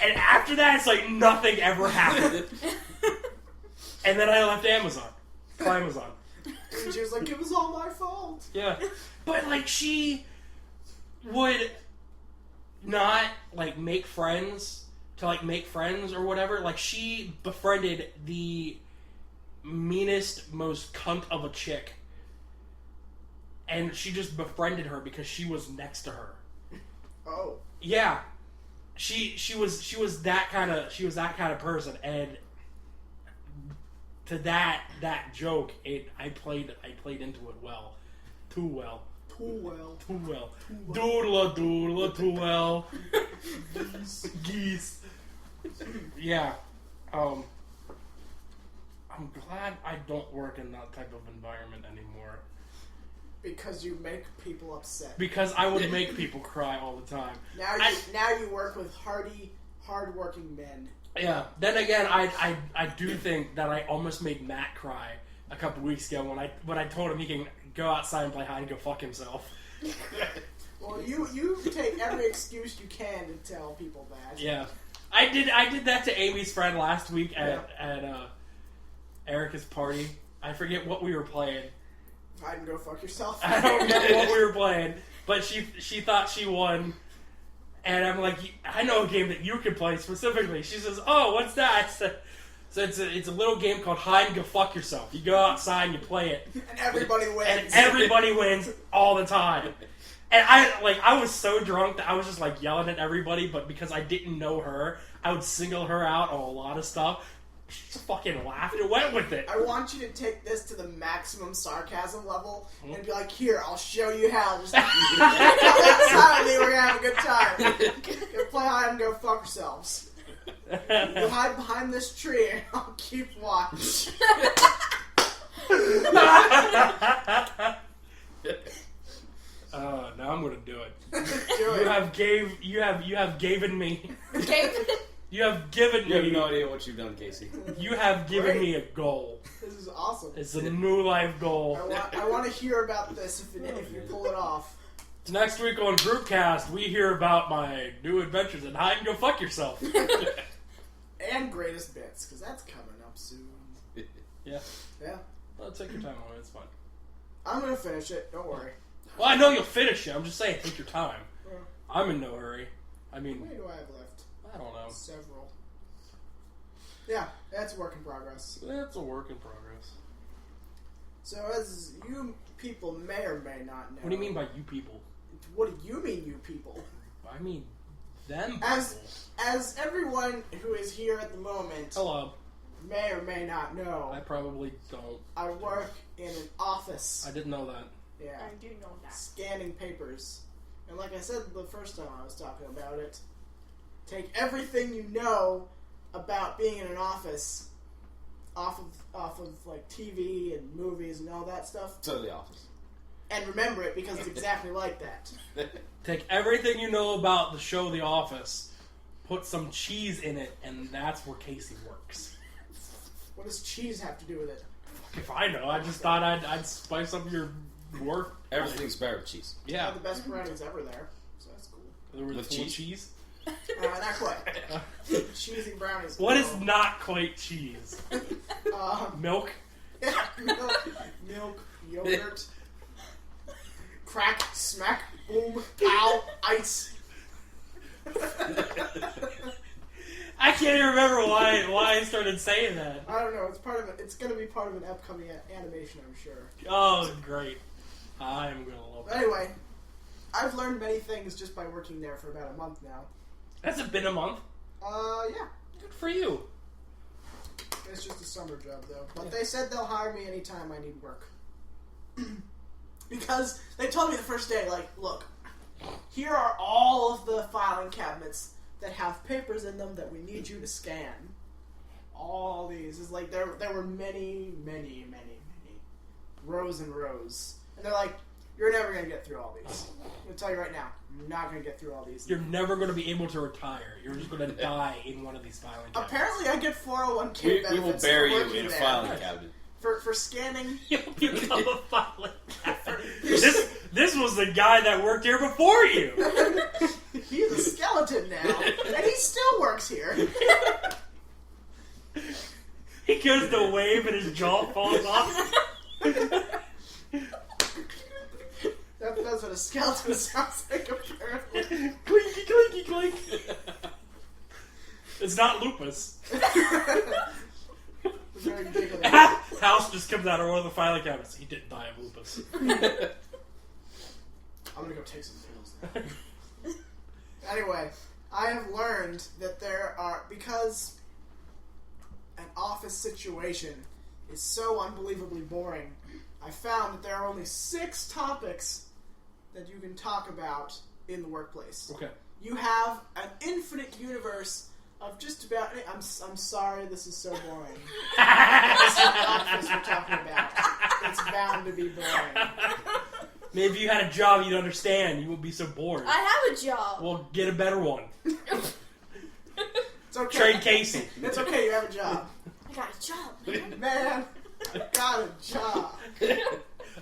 And after that, it's like nothing ever happened. And then I left Amazon. And she was like, "It was all my fault." Yeah, but like she would not like make friends or whatever. Like she befriended the meanest, most cunt of a chick, and she just befriended her because she was next to her. Oh, yeah, she was that kind of person, and to that joke, I played into it well, too well. Doodle, too well. Geese. Yeah. I'm glad I don't work in that type of environment anymore. Because you make people upset. Because I would make people cry all the time. Now you work with hard-working men. Yeah. Then again, I do think that I almost made Matt cry a couple weeks ago when I told him he can go outside and play hide and go fuck himself. Well, you take every excuse you can to tell people that. Yeah. I did that to Amy's friend last week at Erica's party. I forget what we were playing. Hide and go fuck yourself. I don't remember what we were playing, but she thought she won, and I'm like, I know a game that you can play specifically. She says, "Oh, what's that?" So it's a little game called Hide and Go Fuck Yourself. You go outside and you play it, and everybody wins. And everybody wins all the time. And I was so drunk that I was just like yelling at everybody, but because I didn't know her, I would single her out on a lot of stuff. She just fucking laughed and went with it. I want you to take this to the maximum sarcasm level and be like, here, I'll show you how. Just outside me, we're gonna have a good time. Go play hide and go fuck yourselves. You hide behind this tree and I'll keep watch. Now I'm gonna do it. You have given me. You have given me. You have no idea what you've done, Casey. You have given me a goal. This is awesome. It's a new life goal. I want to hear about this if you pull it off. Next week on Groupcast, we hear about my new adventures in Hide and Go Fuck Yourself. And greatest bits, because that's coming up soon. Yeah. Yeah. Well, take your time on it. It's fine. I'm gonna finish it. Don't worry. Well, I know you'll finish it. I'm just saying, take your time. Yeah. I'm in no hurry. I mean, how many do I have left? I don't know. Several. Yeah, that's a work in progress. It's a work in progress. So, as you people may or may not know... What do you mean by you people? What do you mean, you people? I mean, them people. As everyone who is here at the moment... Hello. May or may not know... I probably don't. I work in an office. I didn't know that. Yeah. I do know that. Scanning papers. And like I said the first time I was talking about it, take everything you know about being in an office off of like TV and movies and all that stuff. To the office. And remember it because it's exactly like that. Take everything you know about the show The Office, put some cheese in it, and that's where Casey works. What does cheese have to do with it? If I know, I just thought I'd spice up your work. Everything's better with cheese. Yeah. The best brownies ever there, so that's cool. With cheese? Not quite. Cheesy brownies. What is not quite cheese? Milk? Yeah, milk, yogurt, crack, smack, boom, pow, ice. I can't even remember why I started saying that. I don't know. It's part of it. It's going to be part of an upcoming animation, I'm sure. Oh, great! I'm gonna love it. Anyway, I've learned many things just by working there for about a month now. Hasn't been a month. Yeah. Good for you. It's just a summer job, though. But they said they'll hire me anytime I need work. Because they told me the first day, like, look, here are all of the filing cabinets that have papers in them that we need you to scan. All these. It's like there were many rows and rows. And they're like, you're never going to get through all these. I'm going to tell you right now, I'm not going to get through all these. You're never going to be able to retire. You're just going to die in one of these filing cabinets. Apparently I get 401k benefits. We will bury for you working in a there. filing cabinet. For scanning. You'll become a filing cabinet. This was the guy that worked here before you. He's a skeleton now. And he still works here. He goes to wave and his jaw falls off. That's what a skeleton sounds like, apparently. Clinky, clinky, clink. It's not lupus. Very giggly. House just comes out of one of the filing cabinets. He didn't die of lupus. I'm gonna go take some pills now. Anyway, I have learned that there are, because an office situation is so unbelievably boring, I found that there are only 6 topics that you can talk about in the workplace. Okay. You have an infinite universe I've just about. I'm sorry. This is so boring. This is the office we're talking about. It's bound to be boring. Maybe if you had a job you'd understand. You wouldn't be so bored. I have a job. Well, get a better one. It's okay. Trade Casey. It's okay. You have a job. I got a job, man. Man, I got a job.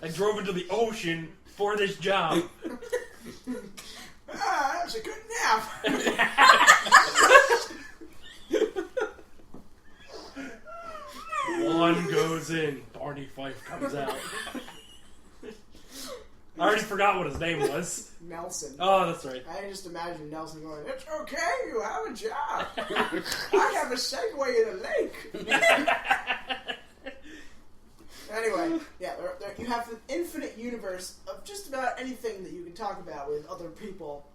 I drove into the ocean for this job. That was a good nap. One goes in, Barney Fife comes out. I already forgot what his name was. Nelson. Oh, that's right. I just imagine Nelson going, "It's okay, you have a job. I have a Segway in a lake." Anyway, yeah, you have an infinite universe of just about anything that you can talk about with other people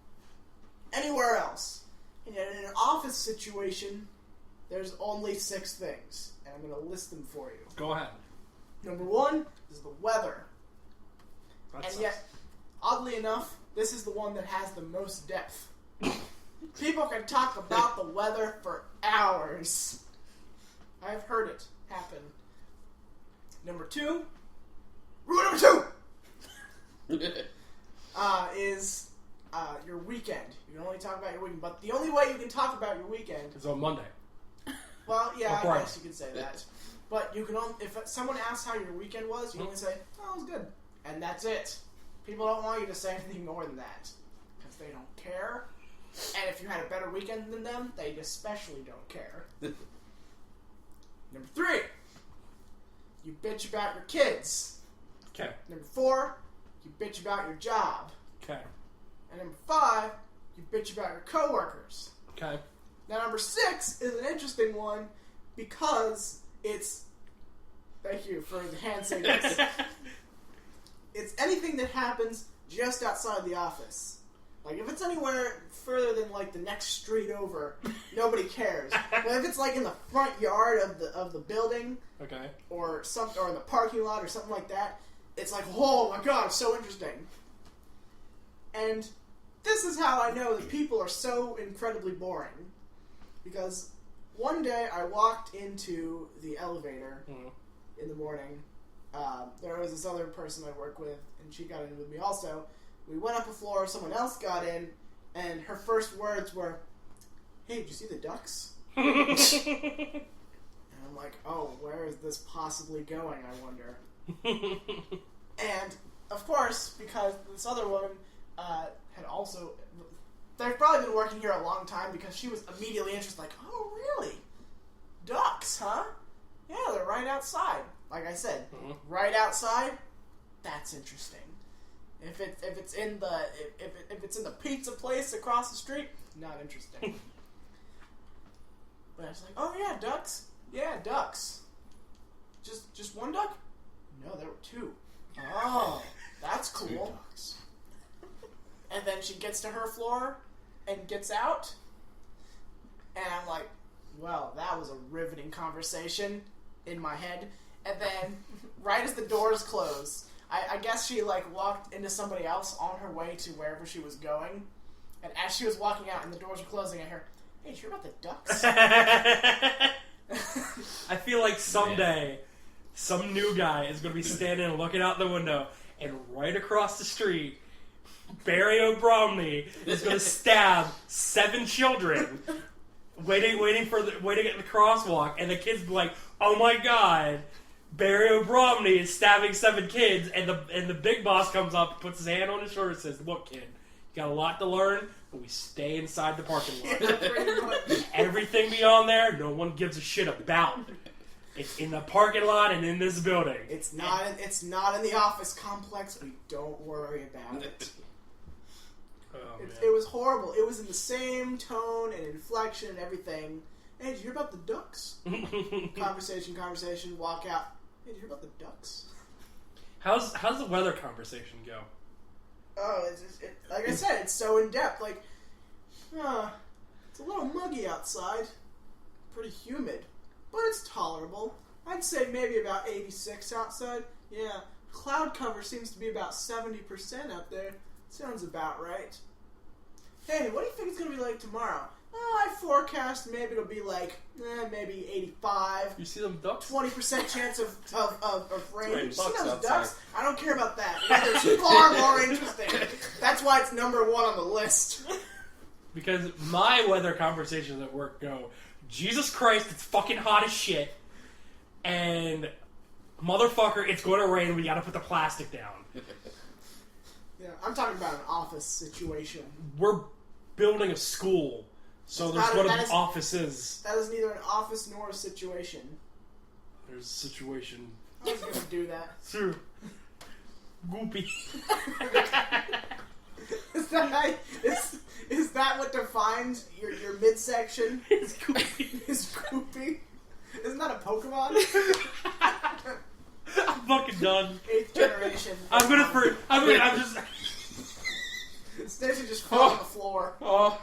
anywhere else. And yet in an office situation, there's only 6 things. And I'm going to list them for you. Go ahead. Number 1 is the weather. That And sucks. yet, oddly enough, this is the one that has the most depth. People can talk about the weather for hours. I've heard it happen. Number 2, rule number 2 is your weekend. You can only talk about your weekend, but the only way you can talk about your weekend It's on Monday. well, yeah, Or I Friday. guess you could say that. But you can only, if someone asks how your weekend was, you can only say, "Oh, it was good," and that's it. People don't want you to say anything more than that because they don't care. And if you had a better weekend than them, they especially don't care. Number 3, you bitch about your kids. Okay. Number 4, you bitch about your job. Okay. And number 5, you bitch about your coworkers. Okay. Now, number 6 is an interesting one because it's... Thank you for the hand signals. It's anything that happens just outside the office. Like, if it's anywhere further than, like, the next street over, nobody cares. But if it's, like, in the front yard of the building, Okay. or in the parking lot or something like that, it's like, oh my god, it's so interesting. And this is how I know that people are so incredibly boring. Because one day I walked into the elevator in the morning. There was this other person I work with, and she got in with me also. We went up a floor, someone else got in, and her first words were, "Hey, did you see the ducks?" And I'm like, oh, where is this possibly going, I wonder? And, of course, because this other woman had also... They've probably been working here a long time because she was immediately interested, like, oh, really? Ducks, huh? Yeah, they're right outside. Like I said, right outside, that's interesting. If it's in the pizza place across the street, not interesting. But I was like, oh yeah, ducks. Yeah, ducks. Just one duck? No, there were 2. Oh, that's cool. And then she gets to her floor and gets out, and I'm like, well, that was a riveting conversation in my head. And then, right as the doors close, I guess she like walked into somebody else on her way to wherever she was going. And as she was walking out and the doors were closing, I hear, "Hey, did you hear about the ducks?" I feel like someday some new guy is going to be standing and looking out the window, and right across the street, Barry O'Bromley is going to stab 7 children waiting at the crosswalk, and the kids be like, "Oh my god, Barry O'Bromley is stabbing 7 kids," and the big boss comes up, puts his hand on his shoulder, and says, "Look, kid, you got a lot to learn, but we stay inside the parking lot. Pretty much. Everything beyond there, no one gives a shit about. It's in the parking lot and in this building." It's not in the office complex. We don't worry about it. Oh, It was horrible. It was in the same tone and inflection and everything. "Hey, did you hear about the ducks?" Conversation, walk out. "Hey, did you hear about the ducks?" How's the weather conversation go? Oh, like I said, it's so in-depth. Like, it's a little muggy outside. Pretty humid. But it's tolerable. I'd say maybe about 86 outside. Yeah, cloud cover seems to be about 70% out there. Sounds about right. "Hey, what do you think it's going to be like tomorrow?" I forecast maybe it'll be like maybe 85. You see them ducks? 20% chance of rain. raining You see bucks those outside. ducks? I don't care about that. Weather's far more interesting. That's why it's number 1 on the list. Because my weather conversations at work go, Jesus Christ, it's fucking hot as shit, and motherfucker, it's going to rain. We got to put the plastic down. Yeah, I'm talking about an office situation. We're building a school, so there's what an office is. That is neither an office nor a situation. There's a situation. I was gonna do that. True. Goopy. Is that what defines your midsection? It's goopy. Is goopy? Isn't that a Pokemon? I'm fucking done. 8th generation. I'm just. Stacy just fell on the floor. Oh,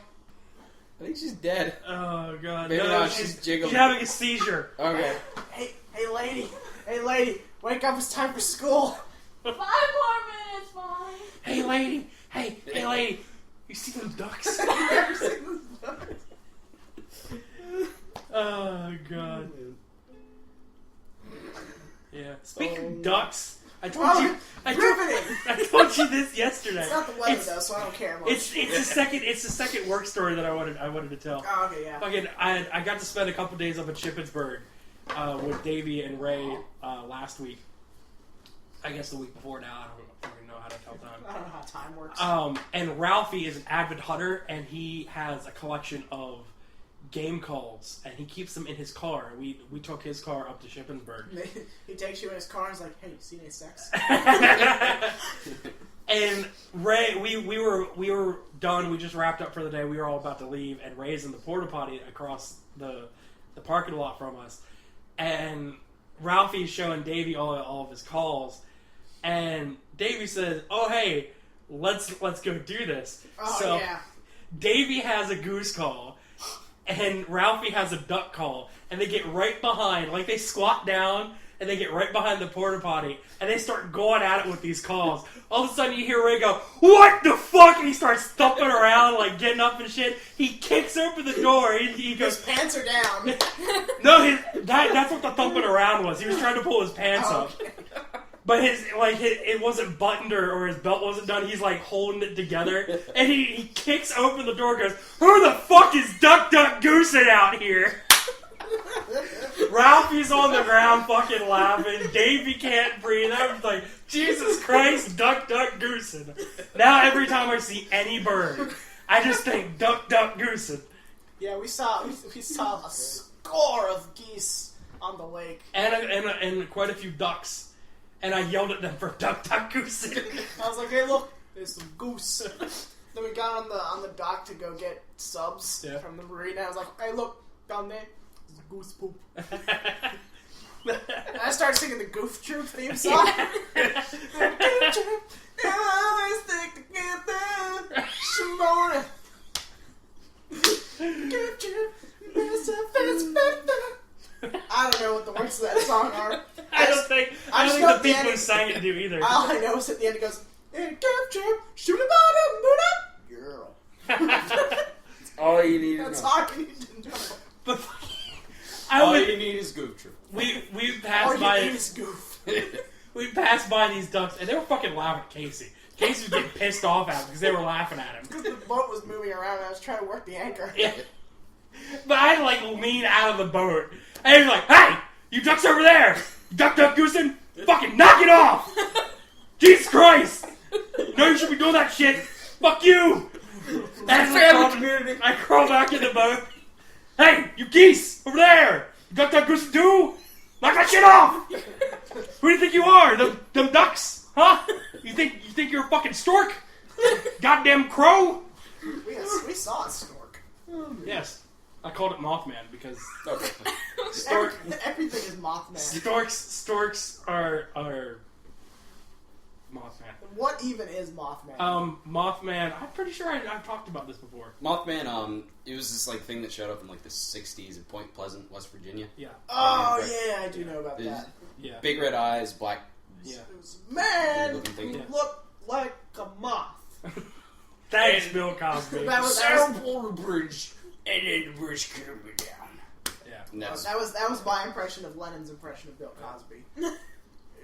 I think she's dead. Oh god. Maybe no, not. She's jiggling. She's having a seizure. Okay. Hey lady, wake up! It's time for school. 5 more minutes, Molly. Hey lady. Hey lady. You see them ducks? I've never seen this. Oh god. Yeah. Speaking of ducks, I told you this yesterday. It's not the weather though, so I don't care much. It's the second work story that I wanted to tell. Oh, okay, yeah. Fucking, I got to spend a couple days up at Shippensburg with Davey and Ray last week. I guess the week before now. I don't fucking know how to tell time. I don't know how time works. And Ralphie is an avid hunter, and he has a collection of game calls, and he keeps them in his car. We took his car up to Shippensburg. He takes you in his car and is like, "Hey, you seen any sex?" And Ray, we were done. We just wrapped up for the day. We were all about to leave, and Ray's in the porta potty across the parking lot from us. And Ralphie's showing Davey all of his calls, and Davey says, "Oh hey, let's go do this." Oh so yeah. Davey has a goose call, and Ralphie has a duck call, and they get right behind, like they squat down, and they get right behind the porta potty, and they start going at it with these calls. All of a sudden, you hear Ray go, "What the fuck?" And he starts thumping around, like getting up and shit. He kicks open the door. He goes, His pants are down. "No, that's what the thumping around was. He was trying to pull his pants up." Okay. But it wasn't buttoned or his belt wasn't done. He's like holding it together, and he kicks open the door. And goes, "Who the fuck is Duck Goosing out here?" Ralphie's on the ground, fucking laughing. Davey can't breathe. I'm like, Jesus Christ, Duck Goosing. Now every time I see any bird, I just think Duck Goosing. Yeah, we saw a score of geese on the lake, and quite a few ducks. And I yelled at them for Duck Goosing. I was like, "Hey, look, there's some goose." Then we got on the dock to go get subs from the marina. I was like, "Hey, look, down there, there's goose poop." And I started singing the Goof Troop theme song. Goof Troop, they always stick together. Shimona. Goof Troop, there's a fence better. I don't know what the words of that song are. I don't think the people who sang it do either. All I know is at the end it goes, "Hey, Goof Troop, shoot a bottom, boot up, girl." That's all you need. That's all I need to know. But all you need is Goof Troop. We All passed by. you need is goof. We passed by these ducks, and they were fucking laughing at Casey. Casey was getting pissed off at him because they were laughing at him. Because the boat was moving around and I was trying to work the anchor. Yeah. But I like lean out of the boat, and he's like, "Hey, you ducks over there, Duck Goosing, fucking knock it off! Jesus Christ! You know you should be doing that shit. Fuck you!" And I crawl back in the boat. "Hey, you geese over there, Duck Goosing too? Knock that shit off! Who do you think you are? Them ducks, huh? You think you're a fucking stork? Goddamn crow!" We saw a stork. Yes. I called it Mothman because Everything is Mothman. storks are Mothman. What even is Mothman? Mothman. I'm pretty sure I've talked about this before. Mothman, it was this like thing that showed up in like the '60s in Point Pleasant, West Virginia. Yeah. Yeah, I do know about that. Yeah. Big red eyes, black. Yeah. It was a man Looking who thing. looked like a moth. Thanks, Bill Cosby. That was Porter Bridge. And then Bruce calmed me down. Yeah. And that's, That was my impression of Lennon's impression of Bill Cosby.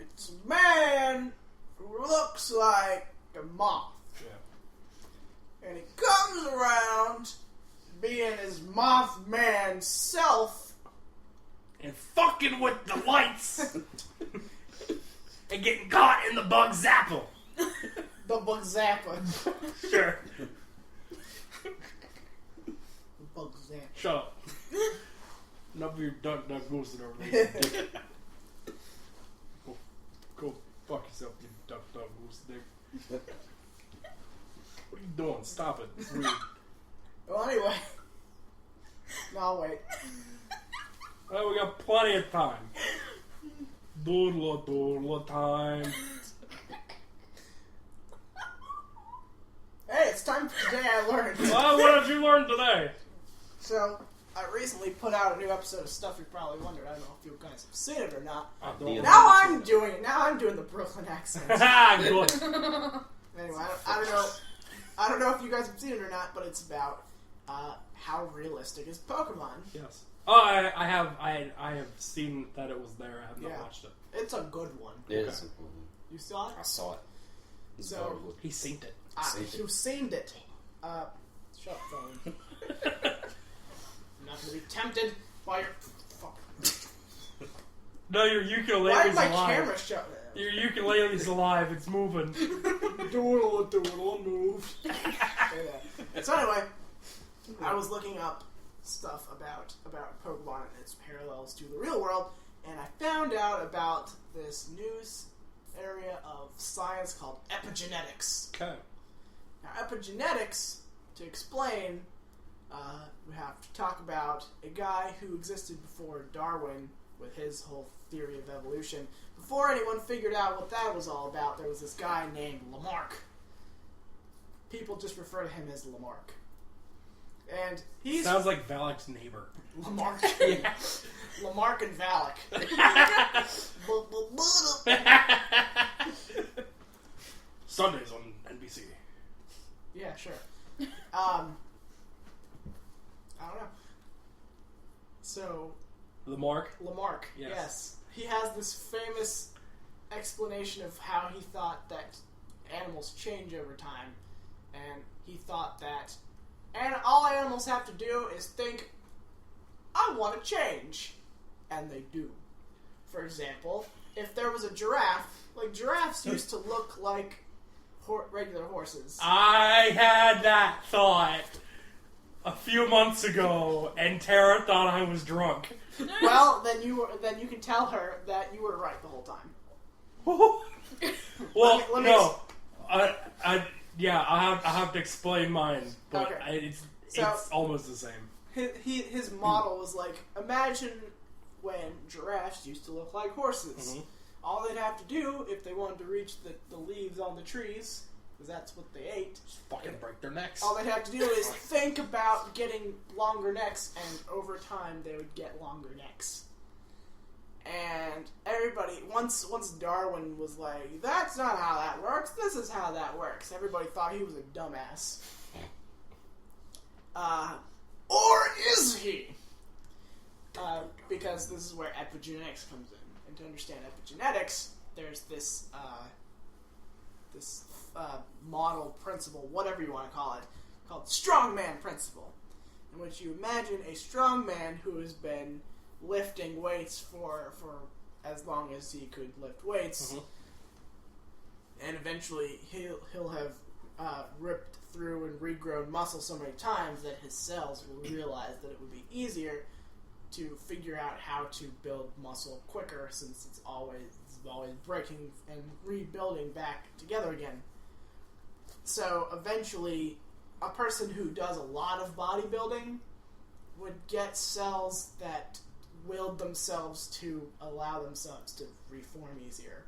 It's a man who looks like a moth. Yeah. And he comes around being his Mothman self. And fucking with the lights. And getting caught in the bug zapple. The bug zapper. Sure. The bug zapper. Shut up. Enough of your duck goosing over there. you dick. Go fuck yourself, you duck goose dick. What are you doing? Stop it. It's weird. Well, anyway. No, wait. Well, we got plenty of time. Doodle time. Hey, it's time for Today I Learned. Well, what did you learn today? So, I recently put out a new episode of Stuff You Probably Wondered. I don't know if you guys have seen it or not. I don't. Now I'm doing it. Now I'm doing the Brooklyn accent. Good. Anyway, I don't know if you guys have seen it or not, but it's about how realistic is Pokemon. Yes. Oh, I have seen that it was there. I have not watched it. It's a good one. it is. You saw it? I saw it. It's So- very good. He synced it. You seen it. Shut up, phone. I'm not gonna be tempted by your... Fuck. No, your Why ukulele's did my alive. camera shut down? Your ukulele's alive. It's moving. Doodle, move. So anyway, I was looking up stuff about Pokemon and its parallels to the real world, and I found out about this news area of science called epigenetics. Okay. Now, epigenetics, to explain, we have to talk about a guy who existed before Darwin with his whole theory of evolution. Before anyone figured out what that was all about, there was this guy named Lamarck. People just refer to him as Lamarck. And he's... Sounds like Valak's neighbor. Lamarck. Yeah. Lamarck and Valak. Sundays on NBC. Yeah, sure. I don't know. So, Lamarck. Lamarck, Yes. yes. He has this famous explanation of how he thought that animals change over time. And he thought that all animals have to do is think, I want to change. And they do. For example, if there was a giraffe, like giraffes used to look like regular horses. I had that thought a few months ago, and Tara thought I was drunk. Well, then you can tell her that you were right the whole time. Well, let me no. I have to explain mine, but Okay. it's almost the same. His model was like, imagine when giraffes used to look like horses. Mm-hmm. All they'd have to do, if they wanted to reach the leaves on the trees, because that's what they ate, Just fucking break their necks. all they'd have to do is think about getting longer necks, and over time they would get longer necks. And everybody, once Darwin was like, that's not how that works, this is how that works, everybody thought he was a dumbass. Or is he? Because this is where epigenetics comes in. And to understand epigenetics, there's this model principle, whatever you want to call it, called strongman principle, in which you imagine a strongman who has been lifting weights for as long as he could lift weights, and eventually he'll have ripped through and regrown muscle so many times that his cells will realize that it would be easier to figure out how to build muscle quicker, since it's always breaking and rebuilding back together again. So eventually, a person who does a lot of bodybuilding would get cells that willed themselves to allow themselves to reform easier.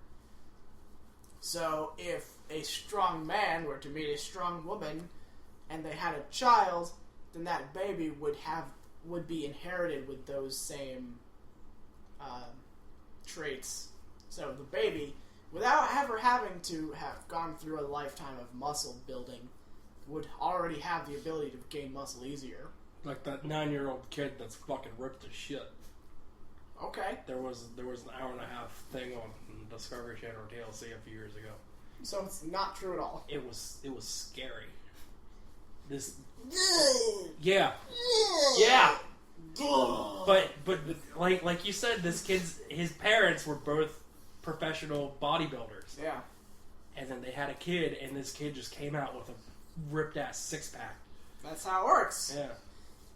So if a strong man were to meet a strong woman and they had a child, then that baby would be inherited with those same traits. So the baby, without ever having to have gone through a lifetime of muscle building, would already have the ability to gain muscle easier. Like that 9-year-old kid that's fucking ripped as shit. Okay. There was an hour and a half thing on Discovery Channel or TLC a few years ago. So it's not true at all. It was scary. This. Yeah. Yeah. But like you said, his parents were both professional bodybuilders. Yeah. And then they had a kid, and this kid just came out with a ripped ass 6-pack. That's how it works. Yeah.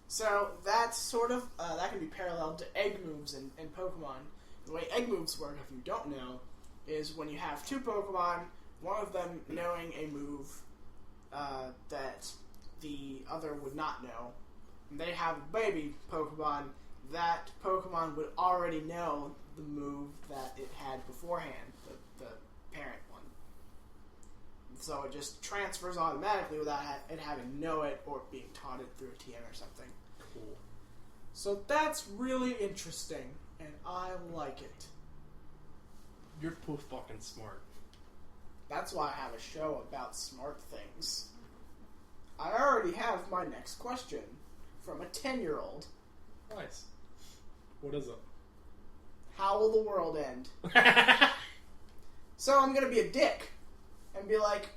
So that's sort of that can be paralleled to egg moves in Pokemon. The way egg moves work, if you don't know, is when you have two Pokemon, one of them knowing a move that the other would not know, and they have a baby Pokemon, that Pokemon would already know the move that it had beforehand, the parent one. So it just transfers automatically without it having to know it or being taught it through a TM or something. Cool. So that's really interesting, and I like it. You're too fucking smart. That's why I have a show about smart things. I already have my next question from a 10-year-old. Nice. What is it? How will the world end? So I'm going to be a dick and be like,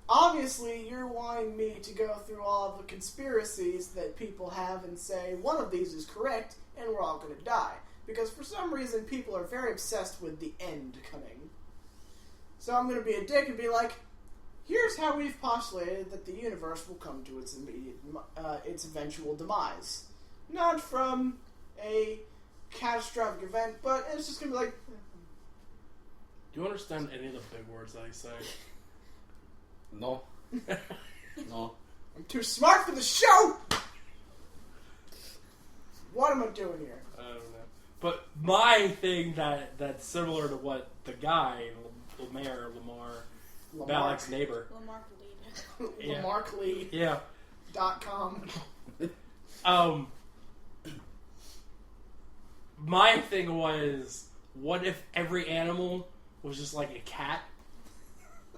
obviously you're wanting me to go through all of the conspiracies that people have and say one of these is correct and we're all going to die. Because for some reason people are very obsessed with the end coming. So I'm going to be a dick and be like, here's how we've postulated that the universe will come to its eventual demise. Not from a catastrophic event, but it's just going to be like... Do you understand any of the big words that he's saying? No. No. I'm too smart for the show! What am I doing here? I don't know. But my thing that's similar to what the guy, Lamar, Balak's neighbor. Lamar Khalid. Yeah. LamarClee.com. Yeah. My thing was, what if every animal was just like a cat?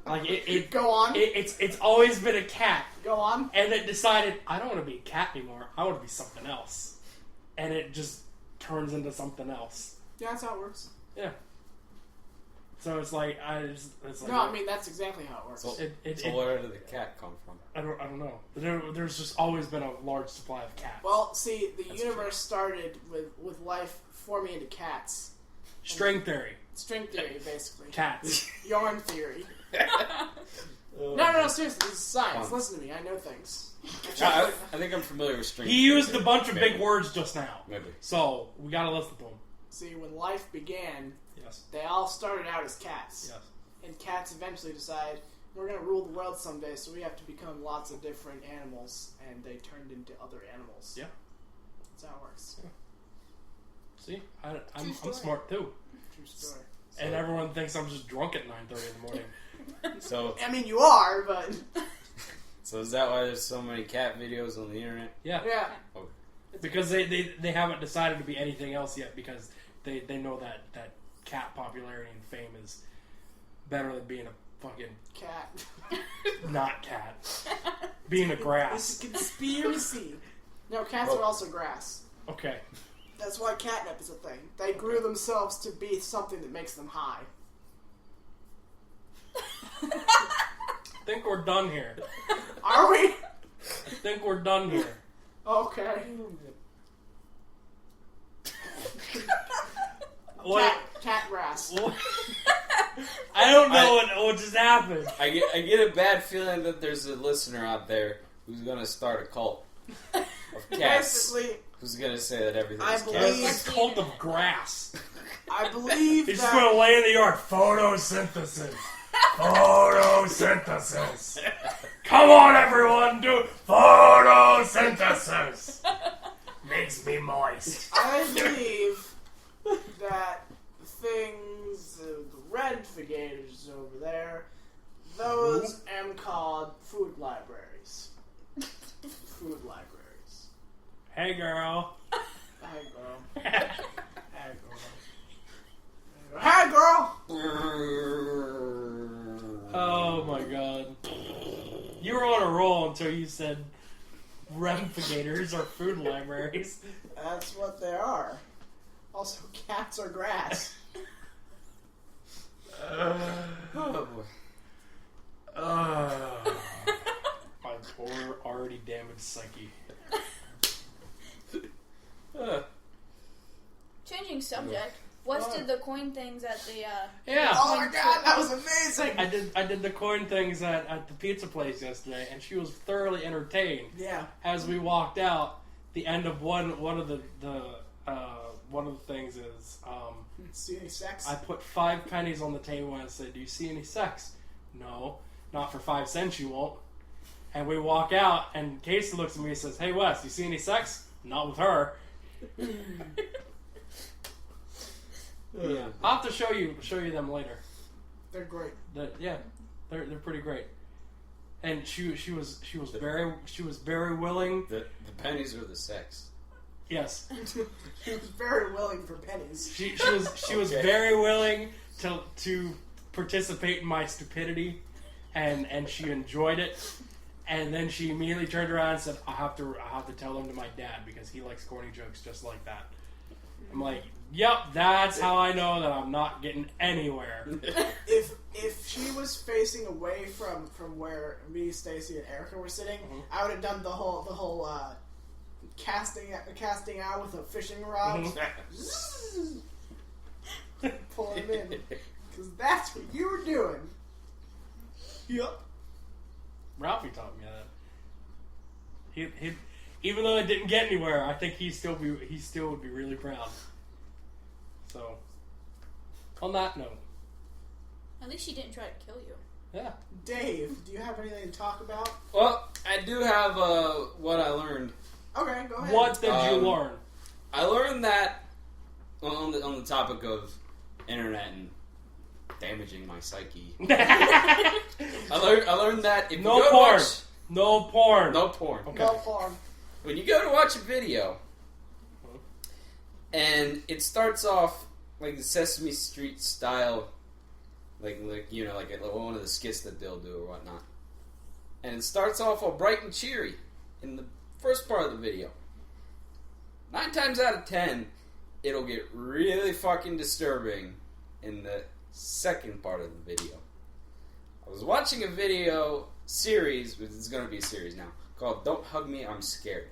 Like it Go on. It's always been a cat. Go on. And it decided, I don't want to be a cat anymore. I want to be something else. And it just turns into something else. Yeah, that's how it works. Yeah. So it's like No, I mean that's exactly how it works. So where did the cat come from? I don't know. There's just always been a large supply of cats. Well, see, the That's universe started with life forming into cats. String theory. String theory, basically. Cats. Yarn theory. No, seriously, this is science. Fun. Listen to me, I know things. I think I'm familiar with string. He used a theory. bunch of Maybe. big words just now. Maybe. So, we gotta listen to him. See, when life began, Yes. they all started out as cats. Yes. And cats eventually decide, we're going to rule the world someday, so we have to become lots of different animals. And they turned into other animals. Yeah. That's how it works. Yeah. See? I'm story. smart too. True story. And everyone thinks I'm just drunk at 9:30 in the morning. So I mean, you are, but... is that why there's so many cat videos on the internet? Yeah. Yeah. Because they haven't decided to be anything else yet because they know that cat popularity and fame is better than being a fucking Cat. not cat. Being a It's grass. a conspiracy. No, cats Well- are also grass. Okay. That's why catnip is a thing. They grew themselves to be something that makes them high. I think we're done here. Are we? I think we're done here. Okay. What? Cat grass. What? I don't know what just happened. I get a bad feeling that there's a listener out there who's gonna start a cult of cats. Basically, Who's gonna say that everything I is believe- cats? It's a cult of grass. I believe He's just that... gonna lay in the yard. Photosynthesis. Photosynthesis. Come on, everyone, do photosynthesis. Makes me moist. I believe that things, the red figators over there, those am called food libraries. Food libraries. Hey, girl. Hey, girl. Hey, girl. Hey, girl! Oh my god. You were on a roll until you said Remificators or food libraries. That's what they are. Also, cats are grass. Oh boy. My poor, already damaged psyche. Changing subject. Wes did the coin things at the. Yeah. Oh my god, that was amazing! I did the coin things at the pizza place yesterday, and she was thoroughly entertained. Yeah. As we walked out, the end of one of the things is See any sex? I put 5 pennies on the table and I said, "Do you see any sex?" No, not for 5 cents. You won't. And we walk out, and Casey looks at me and says, "Hey Wes, you see any sex?" Not with her. Yeah, I'll have to show you them later. They're great. They're pretty great. And she was very willing. The pennies or the sex? Yes. She was very willing for pennies. She was very willing to participate in my stupidity, and she enjoyed it. And then she immediately turned around and said, I have to tell them to my dad because he likes corny jokes just like that." I'm like, "Yep, that's how I know that I'm not getting anywhere." If she was facing away from where me, Stacy, and Erica were sitting, I would have done the whole casting out with a fishing rod, pull him in, because that's what you were doing. Yep. Ralphie taught me that. He even though it didn't get anywhere, I think he still would be really proud. So, on that note, At least she didn't try to kill you. yeah. Dave, do you have anything to talk about? Well, I do have what I learned. Okay, go ahead. What did you learn? I learned that on the topic of internet and damaging my psyche. I learned that if you No go to porn. watch, No porn. no porn. Okay. No farm. When you go to watch a video, and it starts off like the Sesame Street style, like one of the skits that they'll do or whatnot, and it starts off all bright and cheery in the first part of the video. 9 times out of 10, it'll get really fucking disturbing in the second part of the video. I was watching a video series, which is going to be a series now, called Don't Hug Me, I'm Scared.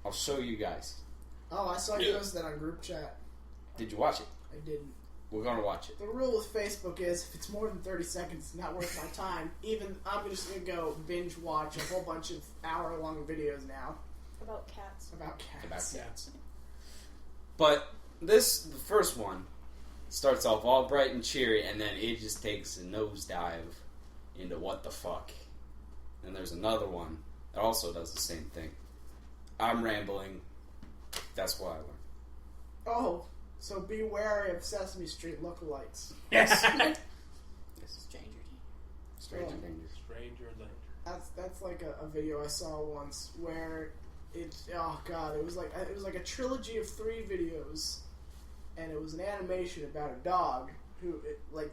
I'll show you guys. Oh, I saw you posted that on group chat. Did you watch it? I didn't. We're going to watch it. The rule with Facebook is if it's more than 30 seconds, it's not worth my time. Even I'm just going to go binge watch a whole bunch of hour-long videos now About cats. about cats. About cats. But the first one, starts off all bright and cheery, and then it just takes a nosedive into what the fuck. And there's another one that also does the same thing. I'm rambling. That's what I learned. Oh, so be wary of Sesame Street lookalikes. Yes. Stranger Stranger Oh. danger. Stranger than. That's like a video I saw once where it was like a trilogy of 3 videos, and it was an animation about a dog who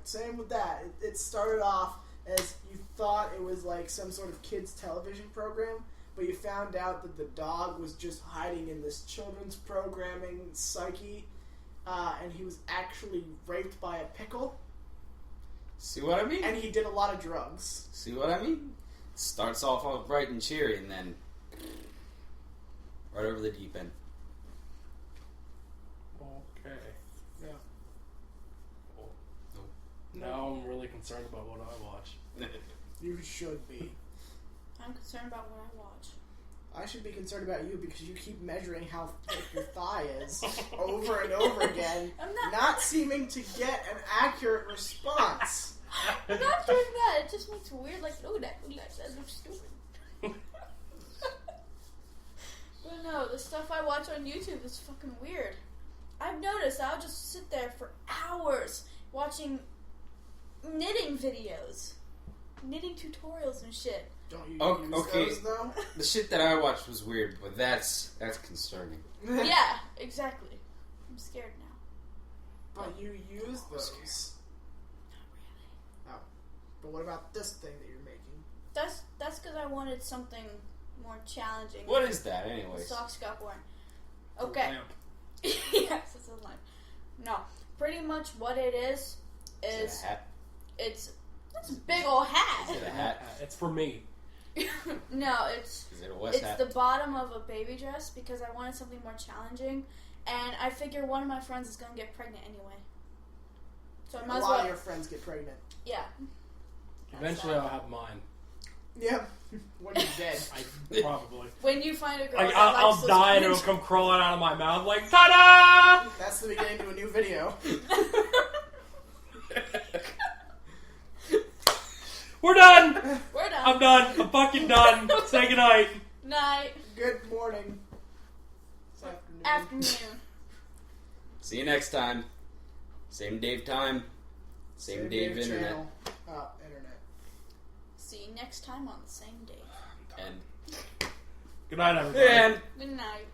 same with that. It started off as you thought it was like some sort of kids television program, but you found out that the dog was just hiding in this children's programming psyche, and he was actually raped by a pickle, See what I mean? and he did a lot of drugs. See what I mean? Starts off all bright and cheery, and then right over the deep end. Okay. Yeah. Well, now I'm really concerned about what I watch. You should be. I'm concerned about what I watch. I should be concerned about you because you keep measuring how thick your thigh is over and over again, I'm not. not seeming to get an accurate response. I'm not doing that. It just makes weird. Like, that looks stupid. But no, the stuff I watch on YouTube is fucking weird. I've noticed I'll just sit there for hours watching knitting videos, knitting tutorials and shit. Don't you Oh, use okay. those though? The shit that I watched was weird, but that's concerning. Yeah, exactly. I'm scared now. But you use those. Not really. But what about this thing that you're making? That's because I wanted something more challenging. What is that, anyways? Socks got worn. It's a Okay. lamp. Yes, it's a lamp. No, pretty much what it is Is it a hat? it's a big old hat. Is it a hat? It's for me. No, it's Is it a West hat? the bottom of a baby dress because I wanted something more challenging, and I figure one of my friends is gonna get pregnant anyway. So I A might as lot of well. your friends get pregnant. Yeah. Eventually, I'll have mine. Yep. When you're dead. Probably. When you find a girl, Like, that I'll likes those die and it'll orange- come crawling out of my mouth like, ta-da! That's the beginning to a new video. We're done! We're done. I'm done. I'm fucking done. Say goodnight. Night. Good morning. It's Afternoon. See you next time. Same Dave time. Same Dave internet. channel. Internet. See you next time on the same day. And Good night, everybody. and Good night.